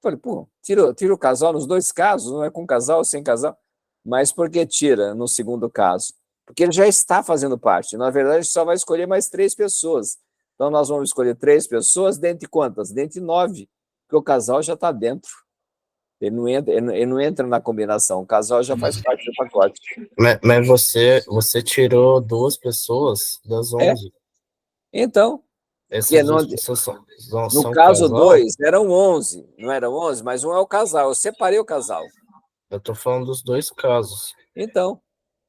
Falei, pô, tira o casal nos 2 casos, não é com casal ou sem casal. Mas por que tira no segundo caso? Porque ele já está fazendo parte. Na verdade, a gente só vai escolher mais 3 pessoas. Então, nós vamos escolher 3 pessoas, dentre quantas? Dentre 9, porque o casal já está dentro. Ele não entra na combinação. O casal já faz parte do pacote. Mas você tirou 2 pessoas das 11. Então, Essas não, 2 pessoas no são caso casal? 2, eram 11. Não eram 11, mas um é o casal. Eu separei o casal. Eu tô falando dos 2 casos. Então,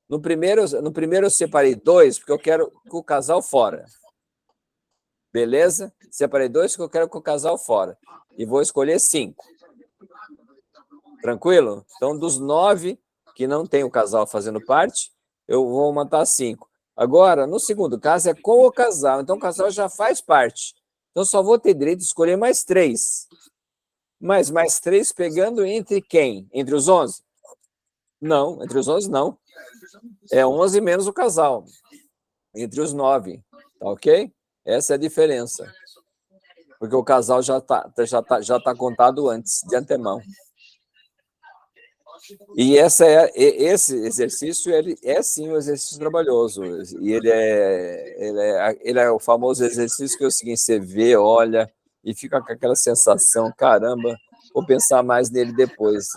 no primeiro eu separei 2, porque eu quero com o casal fora. Beleza? Separei 2 porque eu quero com o casal fora. E vou escolher 5. Tranquilo? Então, dos 9 que não tem o casal fazendo parte, eu vou matar 5. Agora, no segundo caso, é com o casal. Então, o casal já faz parte. Então, só vou ter direito de escolher mais 3. Mas mais 3 pegando entre quem? Entre os 11? Não, entre os 11 não. É 11 menos o casal. Entre os 9. Tá ok? Essa é a diferença. Porque o casal já tá contado antes, de antemão. E esse exercício, ele é sim um exercício trabalhoso. E ele é o famoso exercício que é o seguinte: você vê, olha, e fica com aquela sensação, caramba, vou pensar mais nele depois.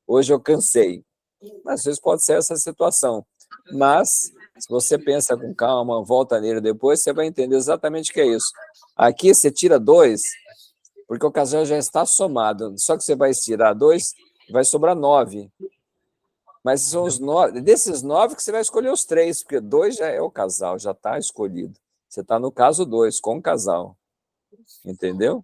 Hoje eu cansei. Às vezes pode ser essa situação. Mas, se você pensa com calma, volta nele depois, você vai entender exatamente o que é isso. Aqui você tira 2, porque o casal já está somado. Só que você vai tirar 2, vai sobrar 9. Mas são os 9. Desses 9 que você vai escolher os 3, porque 2 já é o casal, já está escolhido. Você está no caso 2, com o casal. Entendeu?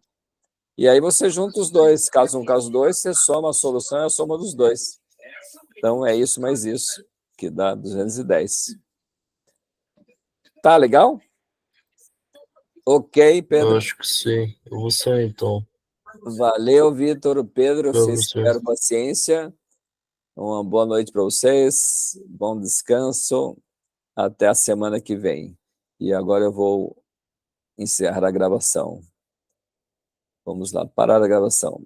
E aí você junta os 2. Caso 1, caso 2, você soma a solução, é a soma dos 2. Então é isso mais isso, que dá 210. Tá legal? Ok, Pedro. Eu acho que sim. Eu vou sair, então. Valeu, Vitor, Pedro, Pra vocês você. tiveram paciência. Uma boa noite para vocês, bom descanso, até a semana que vem. E agora eu vou encerrar a gravação. Vamos lá, parar a gravação.